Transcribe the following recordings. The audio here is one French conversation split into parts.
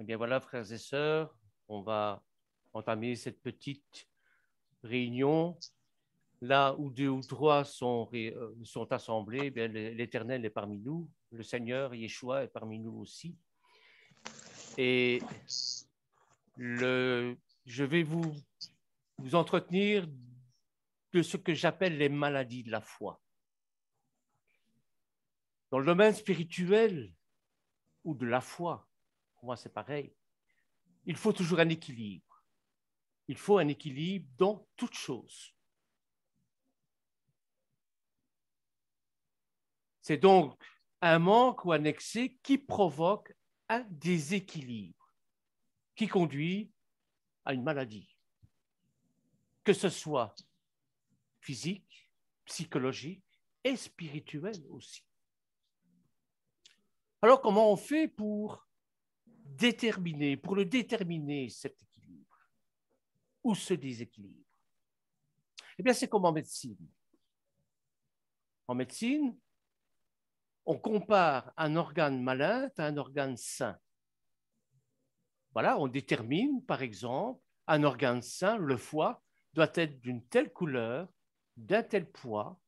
Eh bien voilà, frères et sœurs, on va entamer cette petite réunion. Là où deux ou trois sont assemblés, eh bien l'Éternel est parmi nous, le Seigneur Yeshua est parmi nous aussi. Et je vais vous entretenir de ce que j'appelle les maladies de la foi. Dans le domaine spirituel ou de la foi, pour moi c'est pareil, il faut toujours un équilibre. Il faut un équilibre dans toute chose. C'est donc un manque ou un excès qui provoque un déséquilibre, qui conduit à une maladie, que ce soit physique, psychologique et spirituelle aussi. Alors, comment on fait pour le déterminer, cet équilibre ou ce déséquilibre? Eh bien, c'est comme en médecine. En médecine, on compare un organe malade à un organe sain. Voilà, on détermine, par exemple, un organe sain, le foie, doit être d'une telle couleur, d'un tel poids,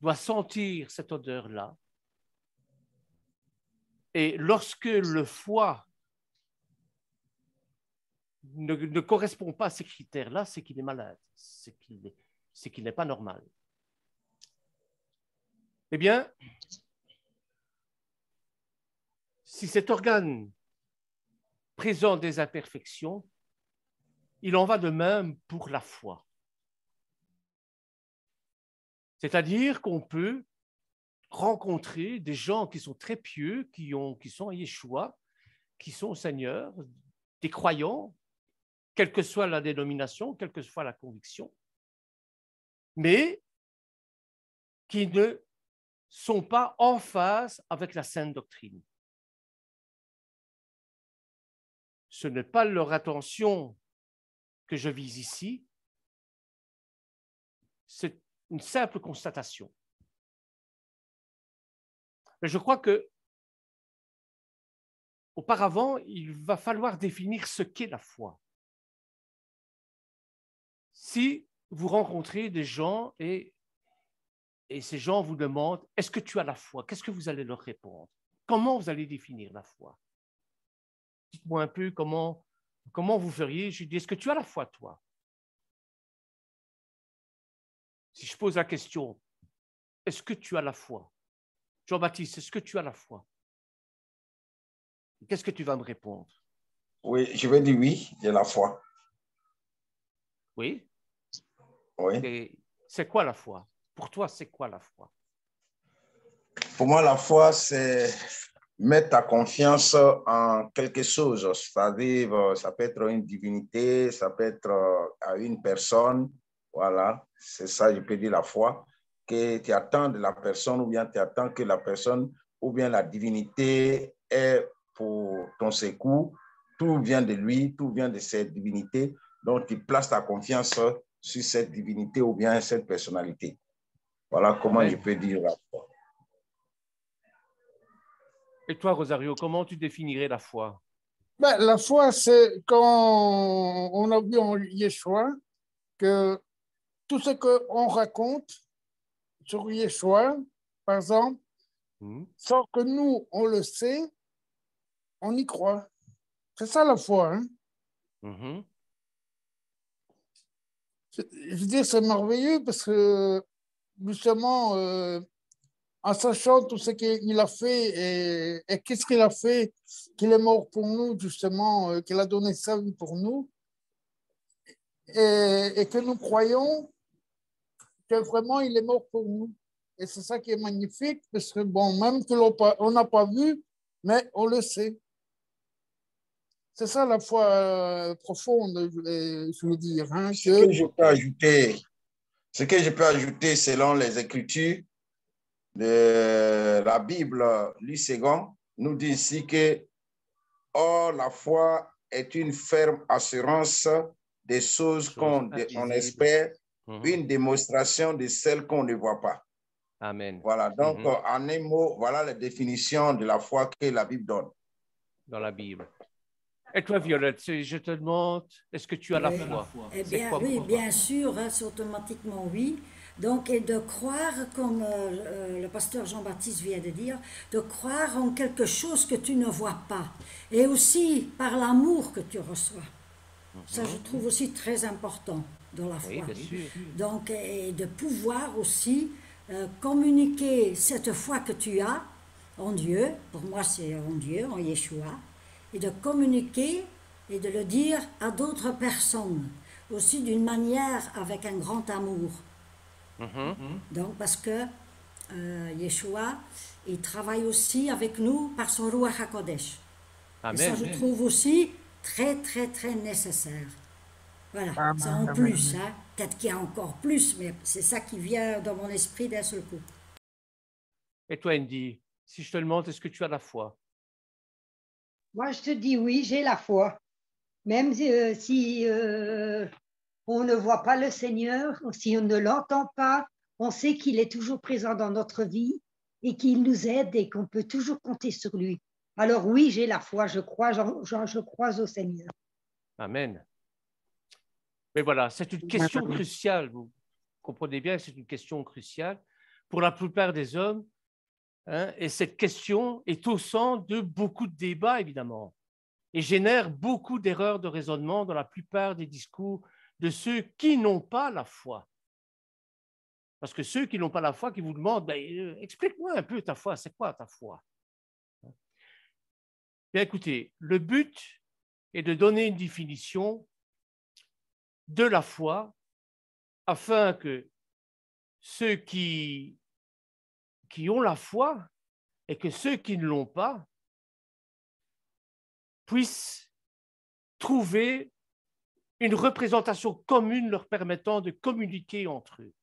doit sentir cette odeur-là. Et lorsque le foie ne correspond pas à ces critères-là, c'est qu'il est malade, c'est qu'il n'est pas normal. Eh bien, si cet organe présente des imperfections, il en va de même pour la foi. C'est-à-dire qu'on peut rencontrer des gens qui sont très pieux, qui sont à Yeshua, qui sont au Seigneur, des croyants, quelle que soit la dénomination, quelle que soit la conviction, mais qui ne sont pas en phase avec la sainte doctrine. Ce n'est pas leur attention que je vise ici, c'est une simple constatation. Mais je crois que auparavant, il va falloir définir ce qu'est la foi. Si vous rencontrez des gens et ces gens vous demandent « Est-ce que tu as la foi ?» Qu'est-ce que vous allez leur répondre? Comment vous allez définir la foi? Dites-moi un peu comment vous feriez. Je dis « Est-ce que tu as la foi, toi ?» Si je pose la question « Est-ce que tu as la foi ?» Jean-Baptiste, est-ce que tu as la foi? Qu'est-ce que tu vas me répondre? Oui, je vais dire oui, j'ai la foi. Oui? Oui. Et c'est quoi la foi? Pour toi, c'est quoi la foi? Pour moi, la foi, c'est mettre ta confiance en quelque chose. C'est-à-dire, ça peut être une divinité, ça peut être à une personne. Voilà, c'est ça, je peux dire la foi. Que tu attends de la personne ou bien tu attends que la personne ou bien la divinité est pour ton secours. Tout vient de lui, tout vient de cette divinité. Donc, tu places ta confiance sur cette divinité ou bien cette personnalité. Voilà comment je peux dire la foi. Et toi, Rosario, comment tu définirais la foi? Ben, la foi, c'est quand on a vu en Yeshua que tout ce qu'on raconte sur Yeshua, par exemple, sans que nous, on le sait, on y croit. C'est ça la foi. Hein? Je veux dire, c'est merveilleux parce que justement, en sachant tout ce qu'il a fait et qu'est-ce qu'il a fait, qu'il est mort pour nous, justement, qu'il a donné sa vie pour nous, et que nous croyons que vraiment il est mort pour nous. Et c'est ça qui est magnifique, parce que bon, même que on n'a pas vu, mais on le sait. C'est ça la foi profonde, je veux dire. Hein, ce que je peux ajouter selon les Écritures, la Bible, l'U2 nous dit ici que or, la foi est une ferme assurance des choses qu'on espère, une démonstration de celles qu'on ne voit pas. Amen. Voilà, donc en un mot, voilà la définition de la foi que la Bible donne. Dans la Bible. Et toi, Violette, je te demande, est-ce que tu as la foi? Eh C'est bien, quoi oui, pour toi? bien sûr, hein, c'est automatiquement oui. Donc, et de croire, comme le pasteur Jean-Baptiste vient de dire, de croire en quelque chose que tu ne vois pas. Et aussi par l'amour que tu reçois. Ça, je trouve aussi très important dans la foi. Oui, bien sûr. Donc, et de pouvoir aussi communiquer cette foi que tu as en Dieu, pour moi c'est en Dieu, en Yeshua, et de communiquer et de le dire à d'autres personnes, aussi d'une manière avec un grand amour. Donc, parce que Yeshua, il travaille aussi avec nous par son Ruach HaKodesh. Et ça, Amen. je trouve aussi très, très, très nécessaire. Voilà, Amen, c'est en amen, plus. amen. Hein. Peut-être qu'il y a encore plus, mais c'est ça qui vient dans mon esprit d'un seul coup. Et toi, Andy, si je te demande, est-ce que tu as la foi? Moi, je te dis oui, j'ai la foi. Même si on ne voit pas le Seigneur, si on ne l'entend pas, on sait qu'il est toujours présent dans notre vie et qu'il nous aide et qu'on peut toujours compter sur lui. Alors oui, j'ai la foi, je crois, je crois au Seigneur. Amen. Mais voilà, c'est une question cruciale. Vous comprenez bien que c'est une question cruciale pour la plupart des hommes. Hein, et cette question est au centre de beaucoup de débats, évidemment, et génère beaucoup d'erreurs de raisonnement dans la plupart des discours de ceux qui n'ont pas la foi. Parce que ceux qui n'ont pas la foi, qui vous demandent, ben, explique-moi un peu ta foi, c'est quoi ta foi? Bien écoutez, le but est de donner une définition de la foi afin que ceux qui ont la foi et que ceux qui ne l'ont pas puissent trouver une représentation commune leur permettant de communiquer entre eux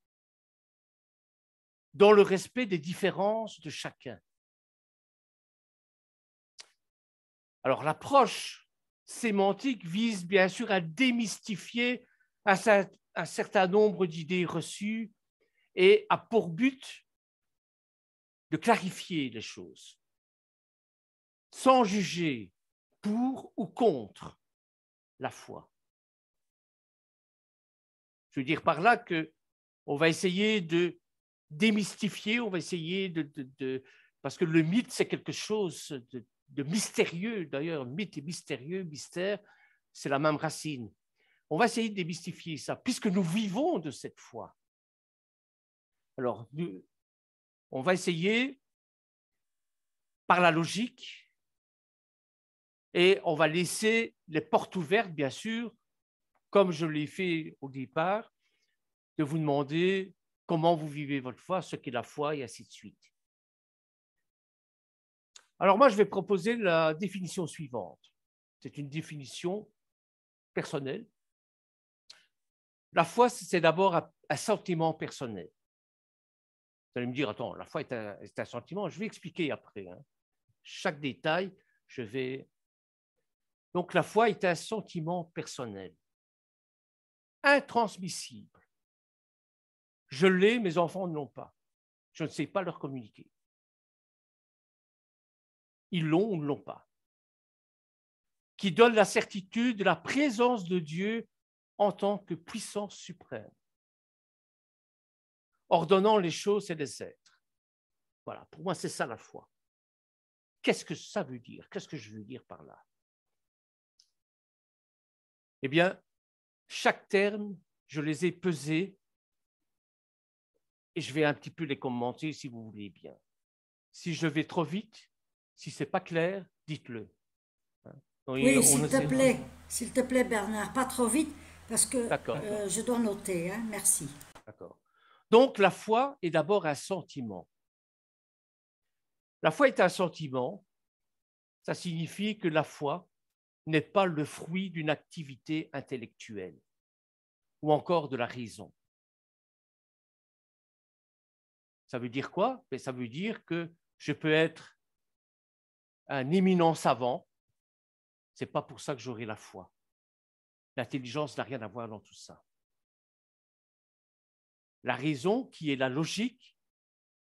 dans le respect des différences de chacun. Alors l'approche sémantique vise bien sûr à démystifier un certain nombre d'idées reçues et a pour but de clarifier les choses, sans juger pour ou contre la foi. Je veux dire par là qu'on va essayer de démystifier, on va essayer parce que le mythe, c'est quelque chose de mystérieux. D'ailleurs, mythe et mystérieux, mystère, c'est la même racine. On va essayer de démystifier ça, puisque nous vivons de cette foi. Alors, on va essayer par la logique et on va laisser les portes ouvertes, bien sûr, comme je l'ai fait au départ, de vous demander comment vous vivez votre foi, ce qu'est la foi et ainsi de suite. Alors moi, je vais proposer la définition suivante. C'est une définition personnelle. La foi, c'est d'abord un sentiment personnel. Vous allez me dire, attends, la foi est un sentiment. Je vais expliquer après. Hein. Chaque détail, je vais... Donc la foi est un sentiment personnel, intransmissible. Je l'ai, mes enfants ne l'ont pas. Je ne sais pas leur communiquer. Ils l'ont ou ne l'ont pas. Qui donne la certitude de la présence de Dieu en tant que puissance suprême, ordonnant les choses et les êtres. Voilà, pour moi, c'est ça la foi. Qu'est-ce que ça veut dire? Qu'est-ce que je veux dire par là? Eh bien, chaque terme, je les ai pesés et je vais un petit peu les commenter si vous voulez bien. Si je vais trop vite, si ce n'est pas clair, dites-le. Oui, s'il te plaît, Bernard, pas trop vite, parce que je dois noter. Hein. Merci. D'accord. Donc, la foi est d'abord un sentiment. La foi est un sentiment. Ça signifie que la foi n'est pas le fruit d'une activité intellectuelle ou encore de la raison. Ça veut dire quoi? Ça veut dire que je peux être un éminent savant. Ce n'est pas pour ça que j'aurai la foi. L'intelligence n'a rien à voir dans tout ça. La raison, qui est la logique,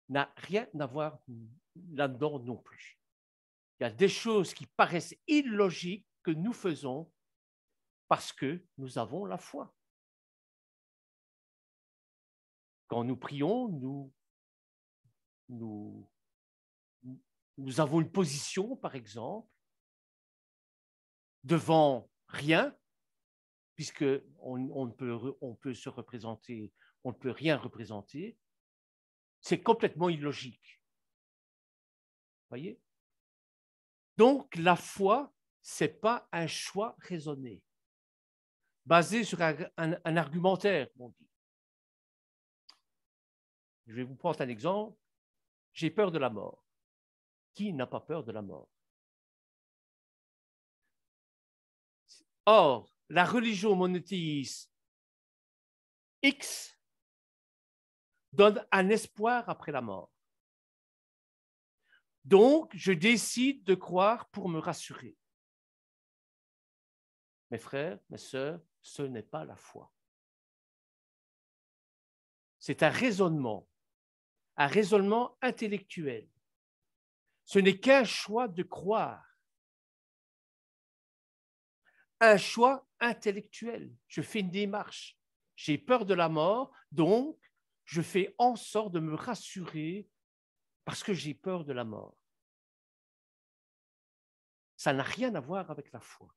n'a rien à voir là-dedans non plus. Il y a des choses qui paraissent illogiques que nous faisons parce que nous avons la foi. Quand nous prions, nous avons une position, par exemple, devant rien, puisque on peut se représenter, on ne peut rien représenter. C'est complètement illogique. Voyez? Donc, la foi, ce n'est pas un choix raisonné, basé sur un argumentaire, on dit. Je vais vous prendre un exemple. J'ai peur de la mort. Qui n'a pas peur de la mort? Or, la religion monothéiste X donne un espoir après la mort. Donc, je décide de croire pour me rassurer. Mes frères, mes sœurs, ce n'est pas la foi. C'est un raisonnement intellectuel. Ce n'est qu'un choix de croire. Un choix intellectuel. Je fais une démarche. J'ai peur de la mort, donc je fais en sorte de me rassurer parce que j'ai peur de la mort. Ça n'a rien à voir avec la foi.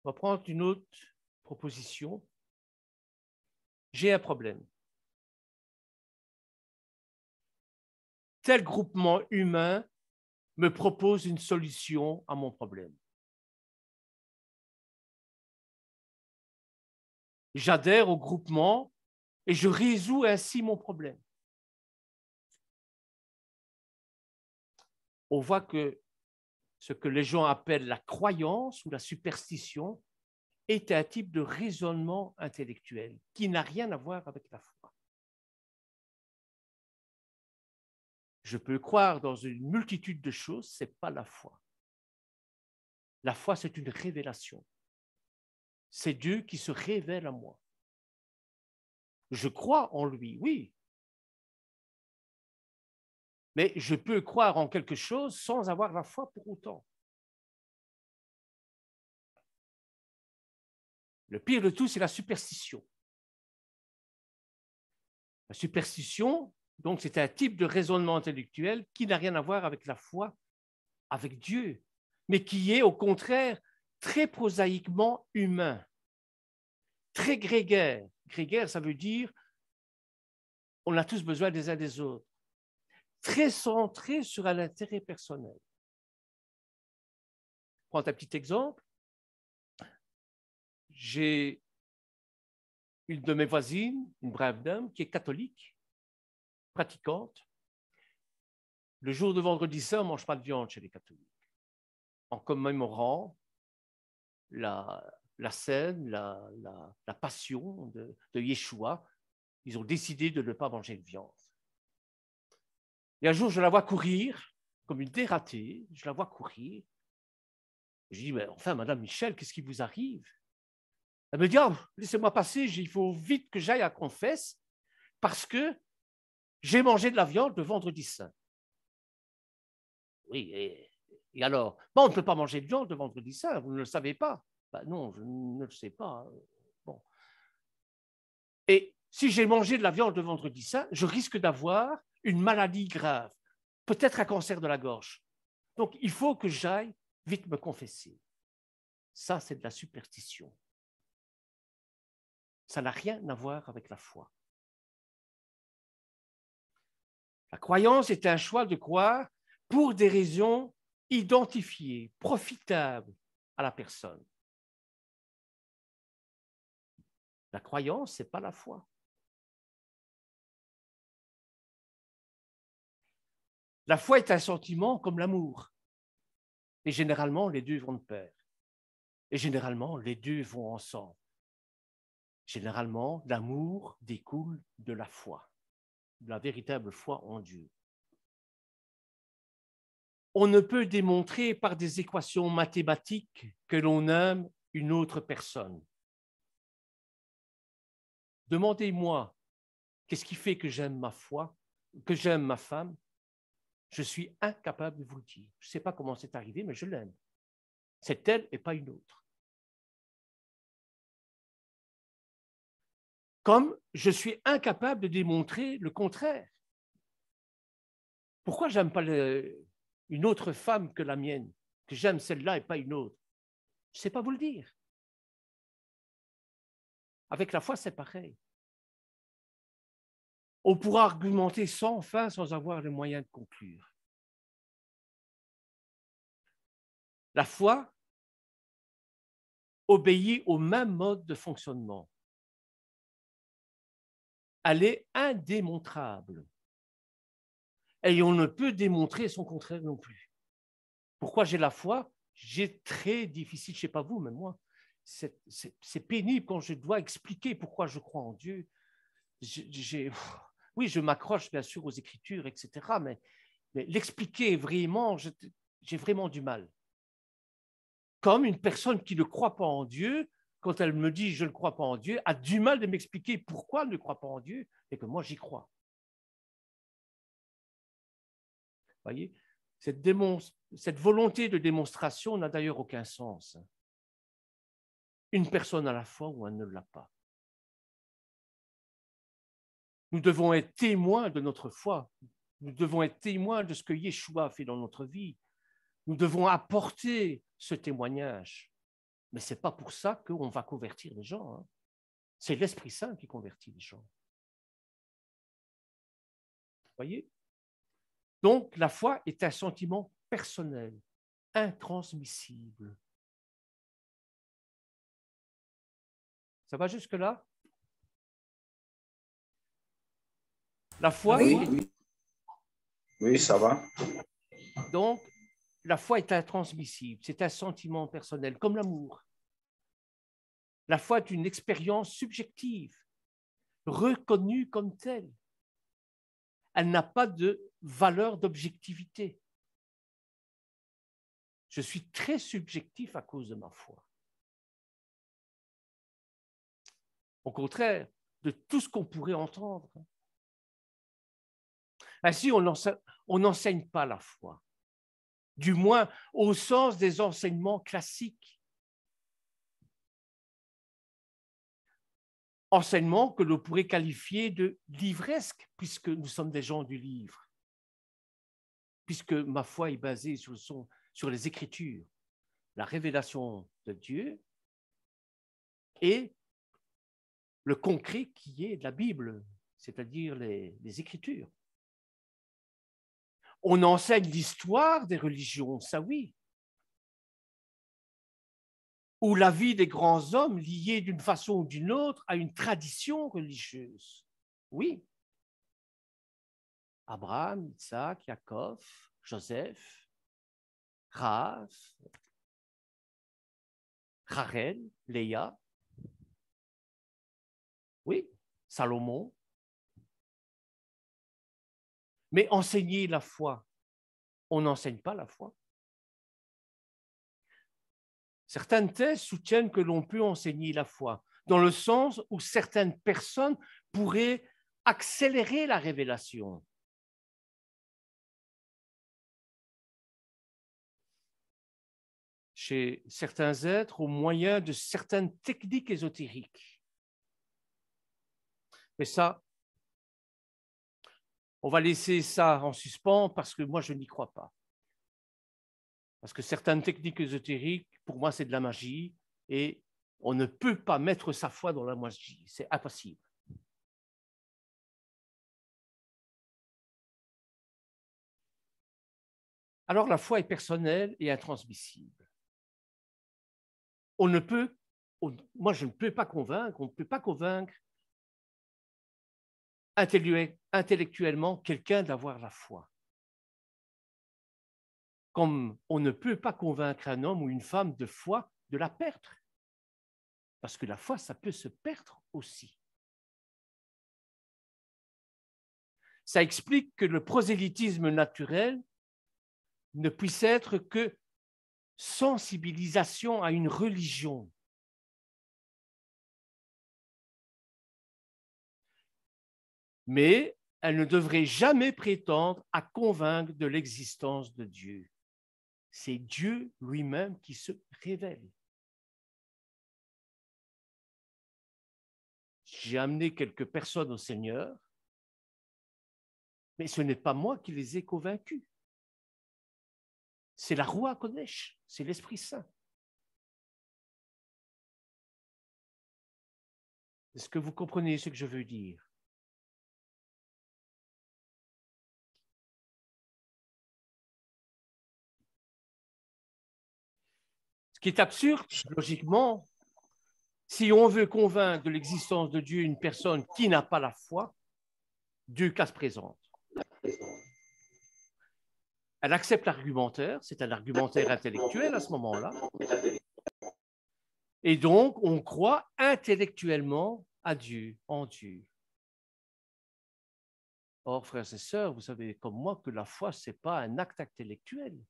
On va prendre une autre proposition. J'ai un problème. Tel groupement humain me propose une solution à mon problème. J'adhère au groupement et je résous ainsi mon problème. On voit que ce que les gens appellent la croyance ou la superstition est un type de raisonnement intellectuel qui n'a rien à voir avec la foi. Je peux croire dans une multitude de choses, ce n'est pas la foi. La foi, c'est une révélation. C'est Dieu qui se révèle à moi. Je crois en lui, oui. Mais je peux croire en quelque chose sans avoir la foi pour autant. Le pire de tout, c'est la superstition. La superstition, donc, c'est un type de raisonnement intellectuel qui n'a rien à voir avec la foi, avec Dieu, mais qui est au contraire très prosaïquement humain, très grégaire. Grégaire, ça veut dire on a tous besoin des uns des autres. Très centré sur un intérêt personnel. Prends un petit exemple. J'ai une de mes voisines, une brave dame, qui est catholique, pratiquante. Le jour de vendredi saint, on ne mange pas de viande chez les catholiques. En commémorant la scène, la passion de Yeshua, ils ont décidé de ne pas manger de viande. Et un jour, je la vois courir, comme une dératée, je la vois courir. Je dis, mais enfin, Madame Michel, qu'est-ce qui vous arrive? Elle me dit, oh, laissez-moi passer, il faut vite que j'aille à confesse parce que j'ai mangé de la viande le vendredi saint. Oui, et alors? Bon, on ne peut pas manger de viande le vendredi saint, vous ne le savez pas. Ben non, je ne le sais pas. Bon. Et si j'ai mangé de la viande le vendredi saint, je risque d'avoir une maladie grave, peut-être un cancer de la gorge. Donc, il faut que j'aille vite me confesser. Ça, c'est de la superstition. Ça n'a rien à voir avec la foi. La croyance est un choix de croire pour des raisons identifiées, profitables à la personne. La croyance, ce n'est pas la foi. La foi est un sentiment comme l'amour. Et généralement, les deux vont de pair. Et généralement, les deux vont ensemble. Généralement, l'amour découle de la foi, de la véritable foi en Dieu. On ne peut démontrer par des équations mathématiques que l'on aime une autre personne. Demandez-moi, qu'est-ce qui fait que j'aime ma foi, que j'aime ma femme? Je suis incapable de vous le dire. Je ne sais pas comment c'est arrivé, mais je l'aime. C'est elle et pas une autre. Comme je suis incapable de démontrer le contraire. Pourquoi je n'aime pas une autre femme que la mienne, que j'aime celle-là et pas une autre? Je ne sais pas vous le dire. Avec la foi, c'est pareil. On pourra argumenter sans fin sans avoir les moyens de conclure. La foi obéit au même mode de fonctionnement. Elle est indémontrable. Et on ne peut démontrer son contraire non plus. Pourquoi j'ai la foi? J'ai très difficile, je ne sais pas vous, mais moi, c'est pénible quand je dois expliquer pourquoi je crois en Dieu. Oui, je m'accroche bien sûr aux Écritures, etc., mais l'expliquer vraiment, j'ai vraiment du mal. Comme une personne qui ne croit pas en Dieu, quand elle me dit « je ne crois pas en Dieu », a du mal de m'expliquer pourquoi elle ne croit pas en Dieu et que moi, j'y crois. Vous voyez, cette volonté de démonstration n'a d'ailleurs aucun sens. Une personne a la foi ou elle ne l'a pas. Nous devons être témoins de notre foi. Nous devons être témoins de ce que Yeshua a fait dans notre vie. Nous devons apporter ce témoignage. Mais ce n'est pas pour ça qu'on va convertir les gens. Hein. C'est l'Esprit Saint qui convertit les gens. Vous voyez? Donc, la foi est un sentiment personnel, intransmissible. Ça va jusque-là? La foi Oui, ça va. Donc, la foi est intransmissible, c'est un sentiment personnel, comme l'amour. La foi est une expérience subjective, reconnue comme telle. Elle n'a pas de valeur d'objectivité. Je suis très subjectif à cause de ma foi. Au contraire de tout ce qu'on pourrait entendre. Ainsi, on n'enseigne pas la foi, du moins au sens des enseignements classiques. Enseignements que l'on pourrait qualifier de livresques, puisque nous sommes des gens du livre, puisque ma foi est basée sur les Écritures, la révélation de Dieu et le concret qui est de la Bible, c'est-à-dire les Écritures. On enseigne l'histoire des religions, ça oui, ou la vie des grands hommes liés d'une façon ou d'une autre à une tradition religieuse. Oui. Abraham, Isaac, Jacob, Joseph, Rahab, Rachel, Léa. Oui, Salomon. Mais enseigner la foi, on n'enseigne pas la foi. Certaines thèses soutiennent que l'on peut enseigner la foi, dans le sens où certaines personnes pourraient accélérer la révélation. Chez certains êtres au moyen de certaines techniques ésotériques. Mais ça, on va laisser ça en suspens parce que moi, je n'y crois pas. Parce que certaines techniques ésotériques, pour moi, c'est de la magie et on ne peut pas mettre sa foi dans la magie. C'est impossible. Alors, la foi est personnelle et intransmissible. Moi, je ne peux pas convaincre, on ne peut pas convaincre intellectuellement quelqu'un d'avoir la foi. Comme on ne peut pas convaincre un homme ou une femme de foi de la perdre. Parce que la foi, ça peut se perdre aussi. Ça explique que le prosélytisme naturel ne puisse être que sensibilisation à une religion. Mais elle ne devrait jamais prétendre à convaincre de l'existence de Dieu. C'est Dieu lui-même qui se révèle. J'ai amené quelques personnes au Seigneur, mais ce n'est pas moi qui les ai convaincus. C'est la Roua Kodesh, c'est l'Esprit Saint. Est-ce que vous comprenez ce que je veux dire? Ce qui est absurde, logiquement, si on veut convaincre de l'existence de Dieu une personne qui n'a pas la foi, Dieu qu'elle se présente. Elle accepte l'argumentaire, c'est un argumentaire intellectuel à ce moment-là. Et donc, on croit intellectuellement à Dieu, en Dieu. Or, frères et sœurs, vous savez comme moi que la foi, ce n'est pas un acte intellectuel.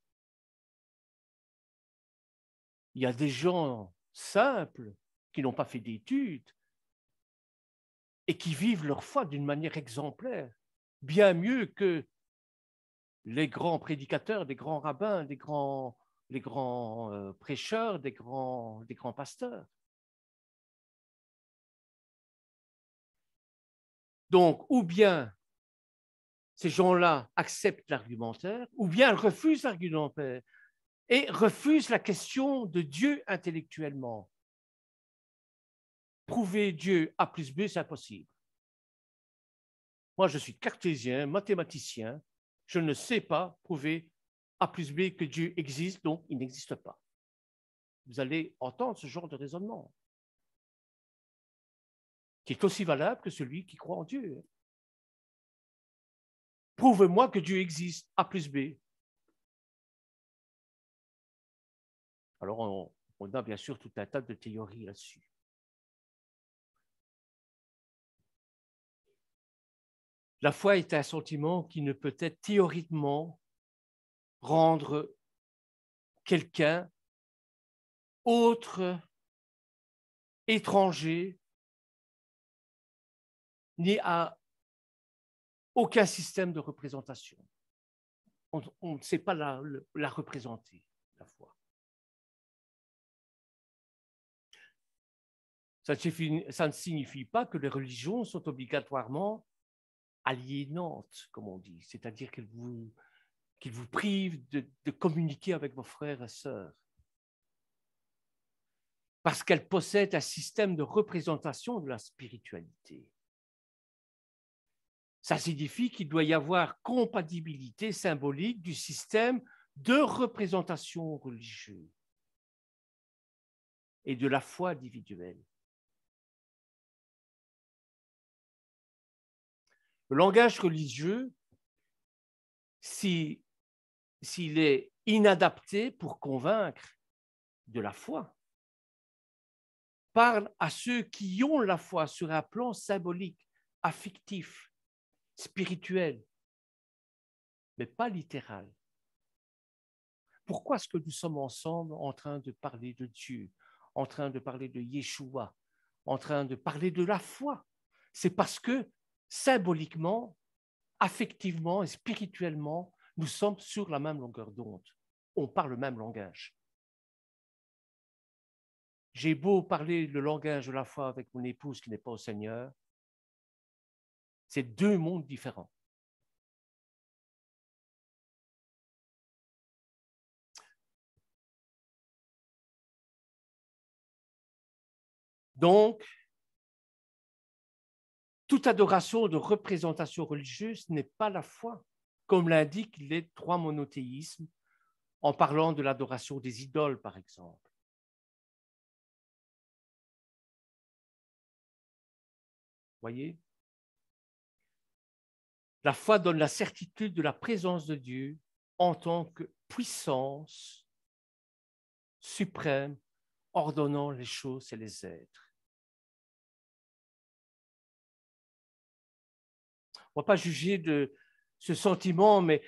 Il y a des gens simples qui n'ont pas fait d'études et qui vivent leur foi d'une manière exemplaire, bien mieux que les grands prédicateurs, les grands rabbins, les grands prêcheurs, des grands pasteurs. Donc, ou bien ces gens-là acceptent l'argumentaire, ou bien ils refusent l'argumentaire et refusent la question de Dieu intellectuellement. Prouver Dieu A plus B, c'est impossible. Moi, je suis cartésien, mathématicien, je ne sais pas prouver A plus B que Dieu existe, donc il n'existe pas. Vous allez entendre ce genre de raisonnement, qui est aussi valable que celui qui croit en Dieu. Prouve-moi que Dieu existe, A plus B. Alors, on a bien sûr tout un tas de théories là-dessus. La foi est un sentiment qui ne peut être théoriquement rendre quelqu'un autre, étranger, ni à aucun système de représentation. On ne sait pas la représenter, la foi. Ça ne signifie pas que les religions sont obligatoirement aliénantes, comme on dit, c'est-à-dire qu'elles vous privent de communiquer avec vos frères et sœurs. Parce qu'elles possèdent un système de représentation de la spiritualité. Ça signifie qu'il doit y avoir compatibilité symbolique du système de représentation religieuse et de la foi individuelle. Le langage religieux, s'il est inadapté pour convaincre de la foi, parle à ceux qui ont la foi sur un plan symbolique, affectif, spirituel, mais pas littéral. Pourquoi est-ce que nous sommes ensemble en train de parler de Dieu, en train de parler de Yeshua, en train de parler de la foi? C'est parce que symboliquement, affectivement et spirituellement, nous sommes sur la même longueur d'onde. On parle le même langage. J'ai beau parler le langage de la foi avec mon épouse qui n'est pas au Seigneur, c'est deux mondes différents. Donc, toute adoration de représentation religieuse n'est pas la foi, comme l'indiquent les trois monothéismes, en parlant de l'adoration des idoles, par exemple. Voyez? La foi donne la certitude de la présence de Dieu en tant que puissance suprême, ordonnant les choses et les êtres. On ne va pas juger de ce sentiment, mais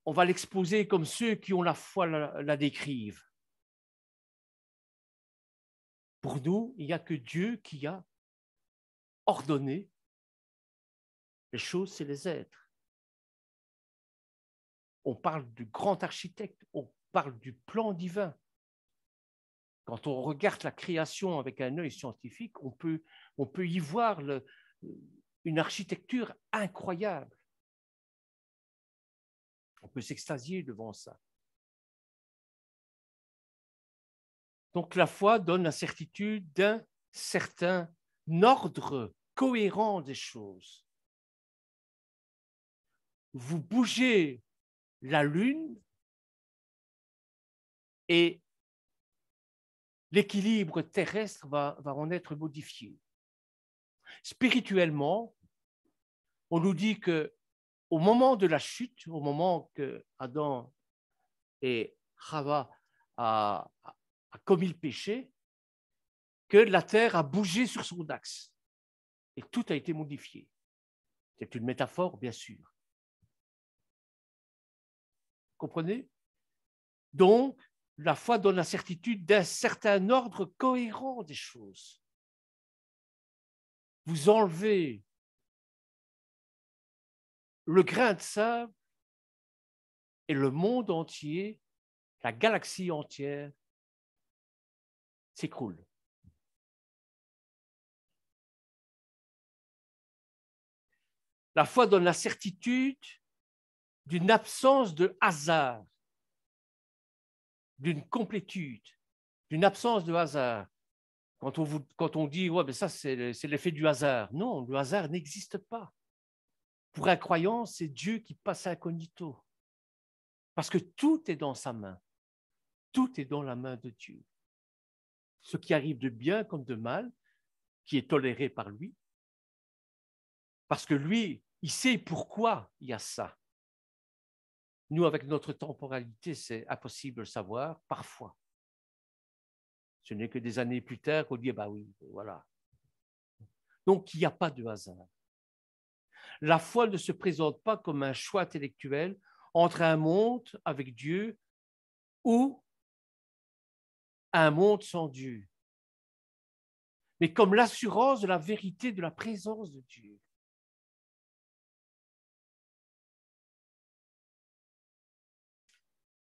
on va l'exposer comme ceux qui ont la foi la décrivent. Pour nous, il n'y a que Dieu qui a ordonné Les choses, c'est les êtres. On parle du grand architecte, on parle du plan divin. Quand on regarde la création avec un œil scientifique, on peut y voir une architecture incroyable. On peut s'extasier devant ça. Donc la foi donne la certitude d'un certain ordre cohérent des choses. Vous bougez la lune et l'équilibre terrestre va en être modifié. Spirituellement, on nous dit qu'au moment de la chute, au moment que Adam et Chava a commis le péché, que la terre a bougé sur son axe et tout a été modifié. C'est une métaphore, bien sûr. Comprenez? Donc, la foi donne la certitude d'un certain ordre cohérent des choses. Vous enlevez le grain de sable et le monde entier, la galaxie entière, s'écroule. La foi donne la certitude d'une absence de hasard, d'une complétude, d'une absence de hasard. Quand on dit, ouais, mais ça, c'est l'effet du hasard. Non, le hasard n'existe pas. Pour un croyant, c'est Dieu qui passe incognito. Parce que tout est dans sa main. Tout est dans la main de Dieu. Ce qui arrive de bien comme de mal, qui est toléré par lui. Parce que lui, il sait pourquoi il y a ça. Nous, avec notre temporalité, c'est impossible de le savoir, parfois. Ce n'est que des années plus tard qu'on dit, bah oui, voilà. Donc, il n'y a pas de hasard. La foi ne se présente pas comme un choix intellectuel entre un monde avec Dieu ou un monde sans Dieu, mais comme l'assurance de la vérité de la présence de Dieu.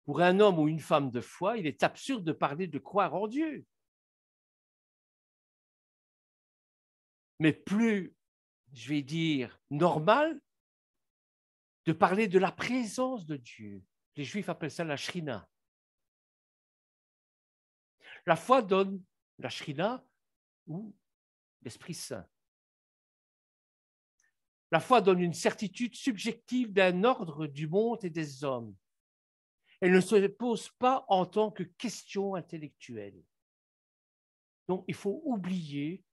Pour un homme ou une femme de foi, il est absurde de parler de croire en Dieu. Mais plus, je vais dire, normal de parler de la présence de Dieu. Les Juifs appellent ça la Shrina. La foi donne la Shrina ou l'Esprit Saint. La foi donne une certitude subjective d'un ordre du monde et des hommes. Elle ne se pose pas en tant que question intellectuelle. Donc, il faut oublier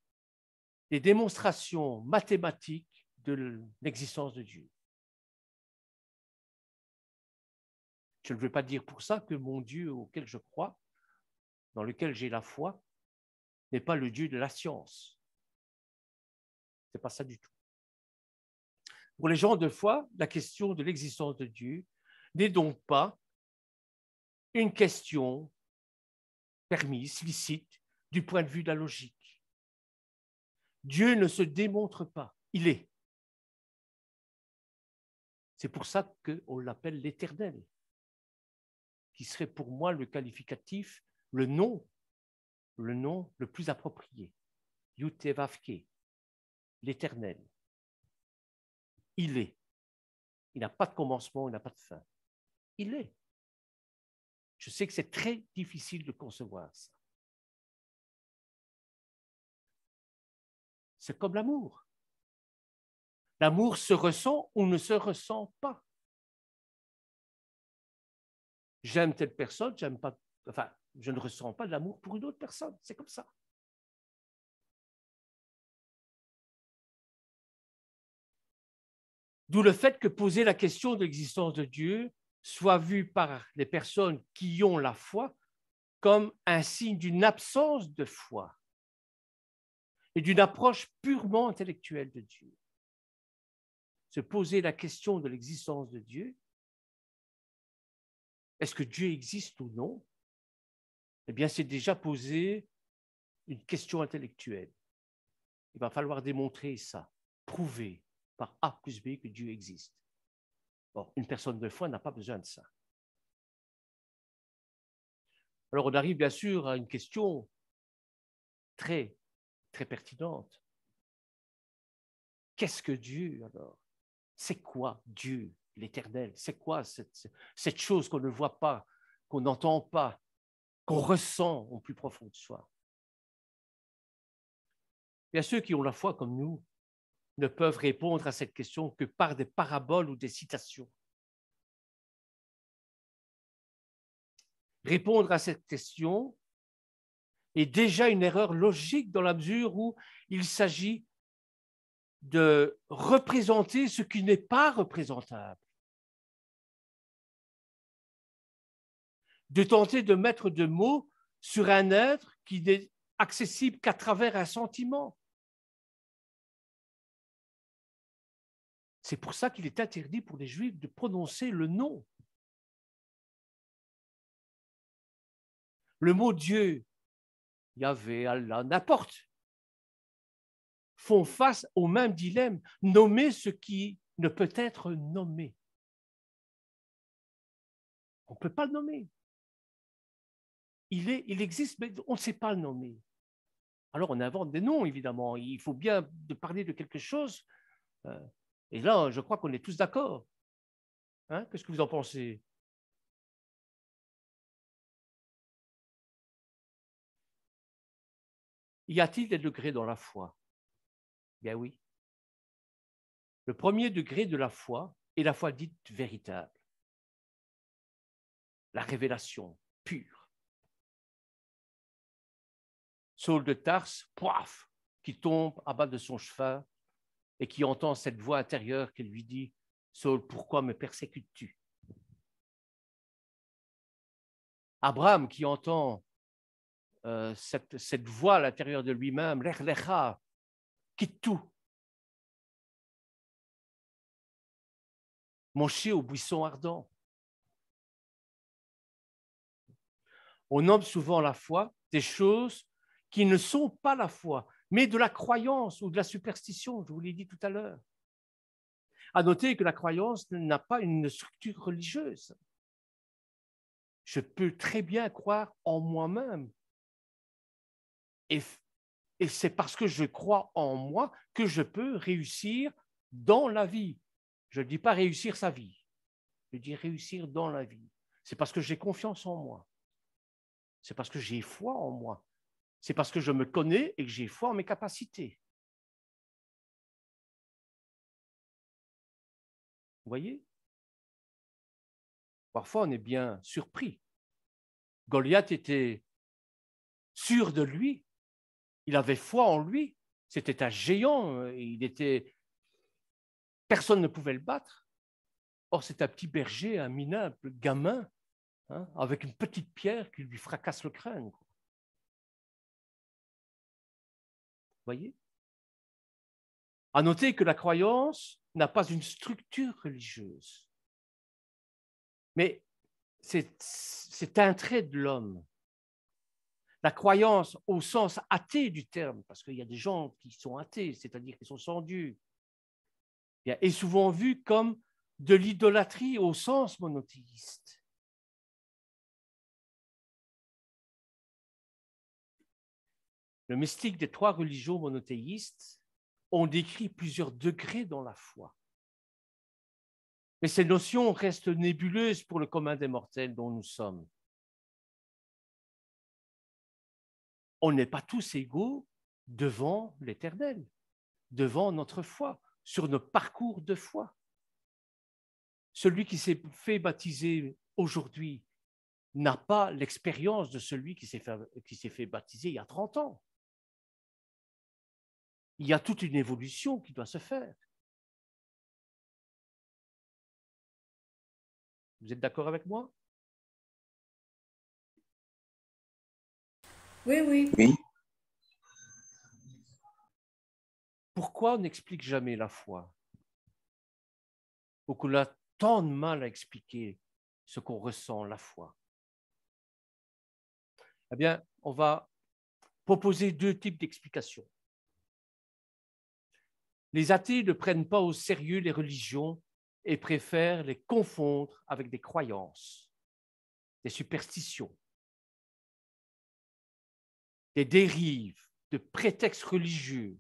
les démonstrations mathématiques de l'existence de Dieu. Je ne veux pas dire pour ça que mon Dieu auquel je crois, dans lequel j'ai la foi, n'est pas le Dieu de la science. Ce n'est pas ça du tout. Pour les gens de foi, la question de l'existence de Dieu n'est donc pas une question permise, licite, du point de vue de la logique. Dieu ne se démontre pas, il est. C'est pour ça qu'on l'appelle l'Éternel, qui serait pour moi le qualificatif, le nom le plus approprié. Yutevavke, l'Éternel. Il est. Il n'a pas de commencement, il n'a pas de fin. Il est. Je sais que c'est très difficile de concevoir ça. C'est comme l'amour. L'amour se ressent ou ne se ressent pas. J'aime telle personne, j'aime pas, enfin, je ne ressens pas de l'amour pour une autre personne. C'est comme ça. D'où le fait que poser la question de l'existence de Dieu soit vu par les personnes qui ont la foi comme un signe d'une absence de foi et d'une approche purement intellectuelle de Dieu. Se poser la question de l'existence de Dieu, est-ce que Dieu existe ou non? Eh bien, c'est déjà poser une question intellectuelle. Il va falloir démontrer ça, prouver par A plus B que Dieu existe. Or, une personne de foi n'a pas besoin de ça. Alors, on arrive bien sûr à une question très, très pertinente. Qu'est-ce que Dieu alors? C'est quoi Dieu, l'Éternel? C'est quoi cette chose qu'on ne voit pas, qu'on n'entend pas, qu'on ressent au plus profond de soi? Bien, ceux qui ont la foi comme nous ne peuvent répondre à cette question que par des paraboles ou des citations. Répondre à cette question est déjà une erreur logique dans la mesure où il s'agit de représenter ce qui n'est pas représentable. De tenter de mettre de mots sur un être qui n'est accessible qu'à travers un sentiment. C'est pour ça qu'il est interdit pour les Juifs de prononcer le nom. Le mot Dieu, Yahvé, Allah, n'importe, font face au même dilemme, nommer ce qui ne peut être nommé. On ne peut pas le nommer. Il existe, mais on ne sait pas le nommer. Alors on invente des noms, évidemment. Il faut bien parler de quelque chose. Et là, je crois qu'on est tous d'accord. Hein? Qu'est-ce que vous en pensez? Y a-t-il des degrés dans la foi? Bien oui. Le premier degré de la foi est la foi dite véritable. La révélation pure. Saul de Tarse, poif, qui tombe à bas de son cheval et qui entend cette voix intérieure qui lui dit « Saul, pourquoi me persécutes-tu » Abraham qui entend cette voix à l'intérieur de lui-même, « Lech lecha » quitte tout. Moshe au buisson ardent. On nomme souvent la foi des choses qui ne sont pas la foi, mais de la croyance ou de la superstition, je vous l'ai dit tout à l'heure. À noter que la croyance n'a pas une structure religieuse. Je peux très bien croire en moi-même. Et c'est parce que je crois en moi que je peux réussir dans la vie. Je ne dis pas réussir sa vie, je dis réussir dans la vie. C'est parce que j'ai confiance en moi. C'est parce que j'ai foi en moi. C'est parce que je me connais et que j'ai foi en mes capacités. Vous voyez? Parfois, on est bien surpris. Goliath était sûr de lui. Il avait foi en lui. C'était un géant. Personne ne pouvait le battre. Or, c'est un petit berger, un minable gamin, hein, avec une petite pierre qui lui fracasse le crâne. Vous voyez? À noter que la croyance n'a pas une structure religieuse. Mais c'est un trait de l'homme. La croyance au sens athée du terme, parce qu'il y a des gens qui sont athées, c'est-à-dire qui sont sans Dieu, est souvent vue comme de l'idolâtrie au sens monothéiste. Le mystique des trois religions monothéistes ont décrit plusieurs degrés dans la foi. Mais ces notions restent nébuleuses pour le commun des mortels dont nous sommes. On n'est pas tous égaux devant l'Éternel, devant notre foi, sur nos parcours de foi. Celui qui s'est fait baptiser aujourd'hui n'a pas l'expérience de celui qui s'est fait baptiser il y a 30 ans. Il y a toute une évolution qui doit se faire. Vous êtes d'accord avec moi? Oui, oui. Oui. Pourquoi on n'explique jamais la foi? Ou qu'on a tant de mal à expliquer ce qu'on ressent, la foi? Eh bien, on va proposer deux types d'explications. Les athées ne prennent pas au sérieux les religions et préfèrent les confondre avec des croyances, des superstitions, des dérives, de prétextes religieux.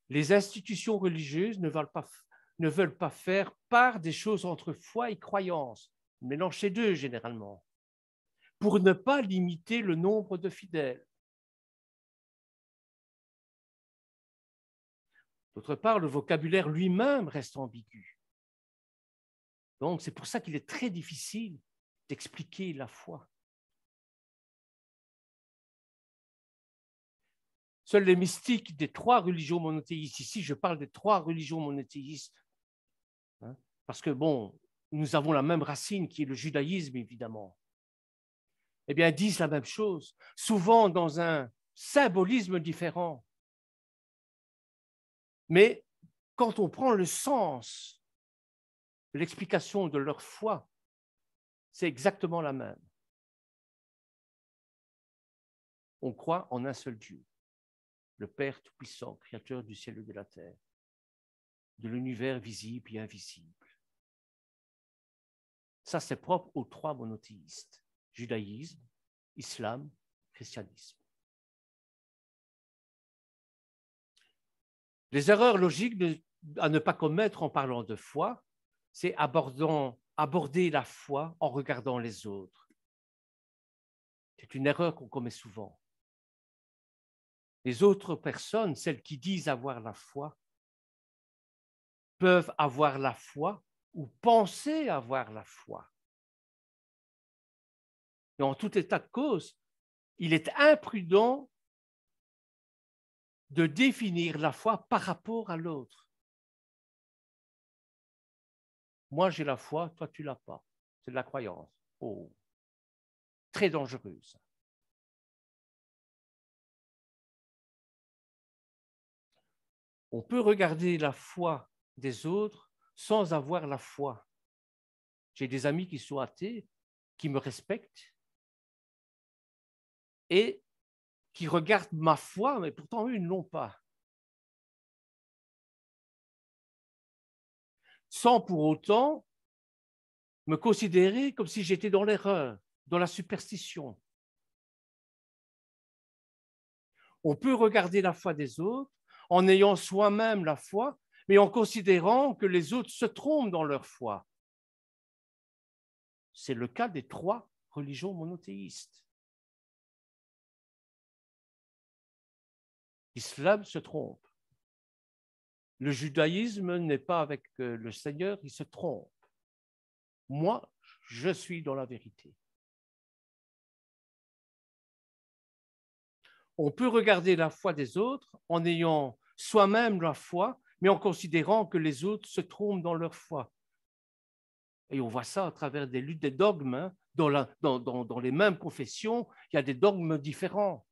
Les institutions religieuses ne veulent pas faire part des choses entre foi et croyance, mélange ces deux généralement, pour ne pas limiter le nombre de fidèles. D'autre part, le vocabulaire lui-même reste ambigu. Donc, c'est pour ça qu'il est très difficile d'expliquer la foi. Seuls les mystiques des trois religions monothéistes, ici je parle des trois religions monothéistes, hein, parce que bon, nous avons la même racine qui est le judaïsme évidemment, eh bien disent la même chose, souvent dans un symbolisme différent. Mais quand on prend le sens de l'explication de leur foi, c'est exactement la même. On croit en un seul Dieu, le Père Tout-Puissant, Créateur du ciel et de la terre, de l'univers visible et invisible. Ça, c'est propre aux trois monothéistes, judaïsme, islam, christianisme. Les erreurs logiques à ne pas commettre en parlant de foi, c'est aborder la foi en regardant les autres. C'est une erreur qu'on commet souvent. Les autres personnes, celles qui disent avoir la foi, peuvent avoir la foi ou penser avoir la foi. Et en tout état de cause, il est imprudent de définir la foi par rapport à l'autre. Moi, j'ai la foi, toi, tu ne l'as pas. C'est de la croyance. Oh, très dangereuse. On peut regarder la foi des autres sans avoir la foi. J'ai des amis qui sont athées, qui me respectent et qui regardent ma foi, mais pourtant eux, ils ne l'ont pas. Sans pour autant me considérer comme si j'étais dans l'erreur, dans la superstition. On peut regarder la foi des autres en ayant soi-même la foi, mais en considérant que les autres se trompent dans leur foi. C'est le cas des trois religions monothéistes. L'islam se trompe. Le judaïsme n'est pas avec le Seigneur, il se trompe. Moi, je suis dans la vérité. On peut regarder la foi des autres en ayant soi-même la foi, mais en considérant que les autres se trompent dans leur foi. Et on voit ça à travers des luttes des dogmes. Hein. Dans les mêmes confessions, il y a des dogmes différents.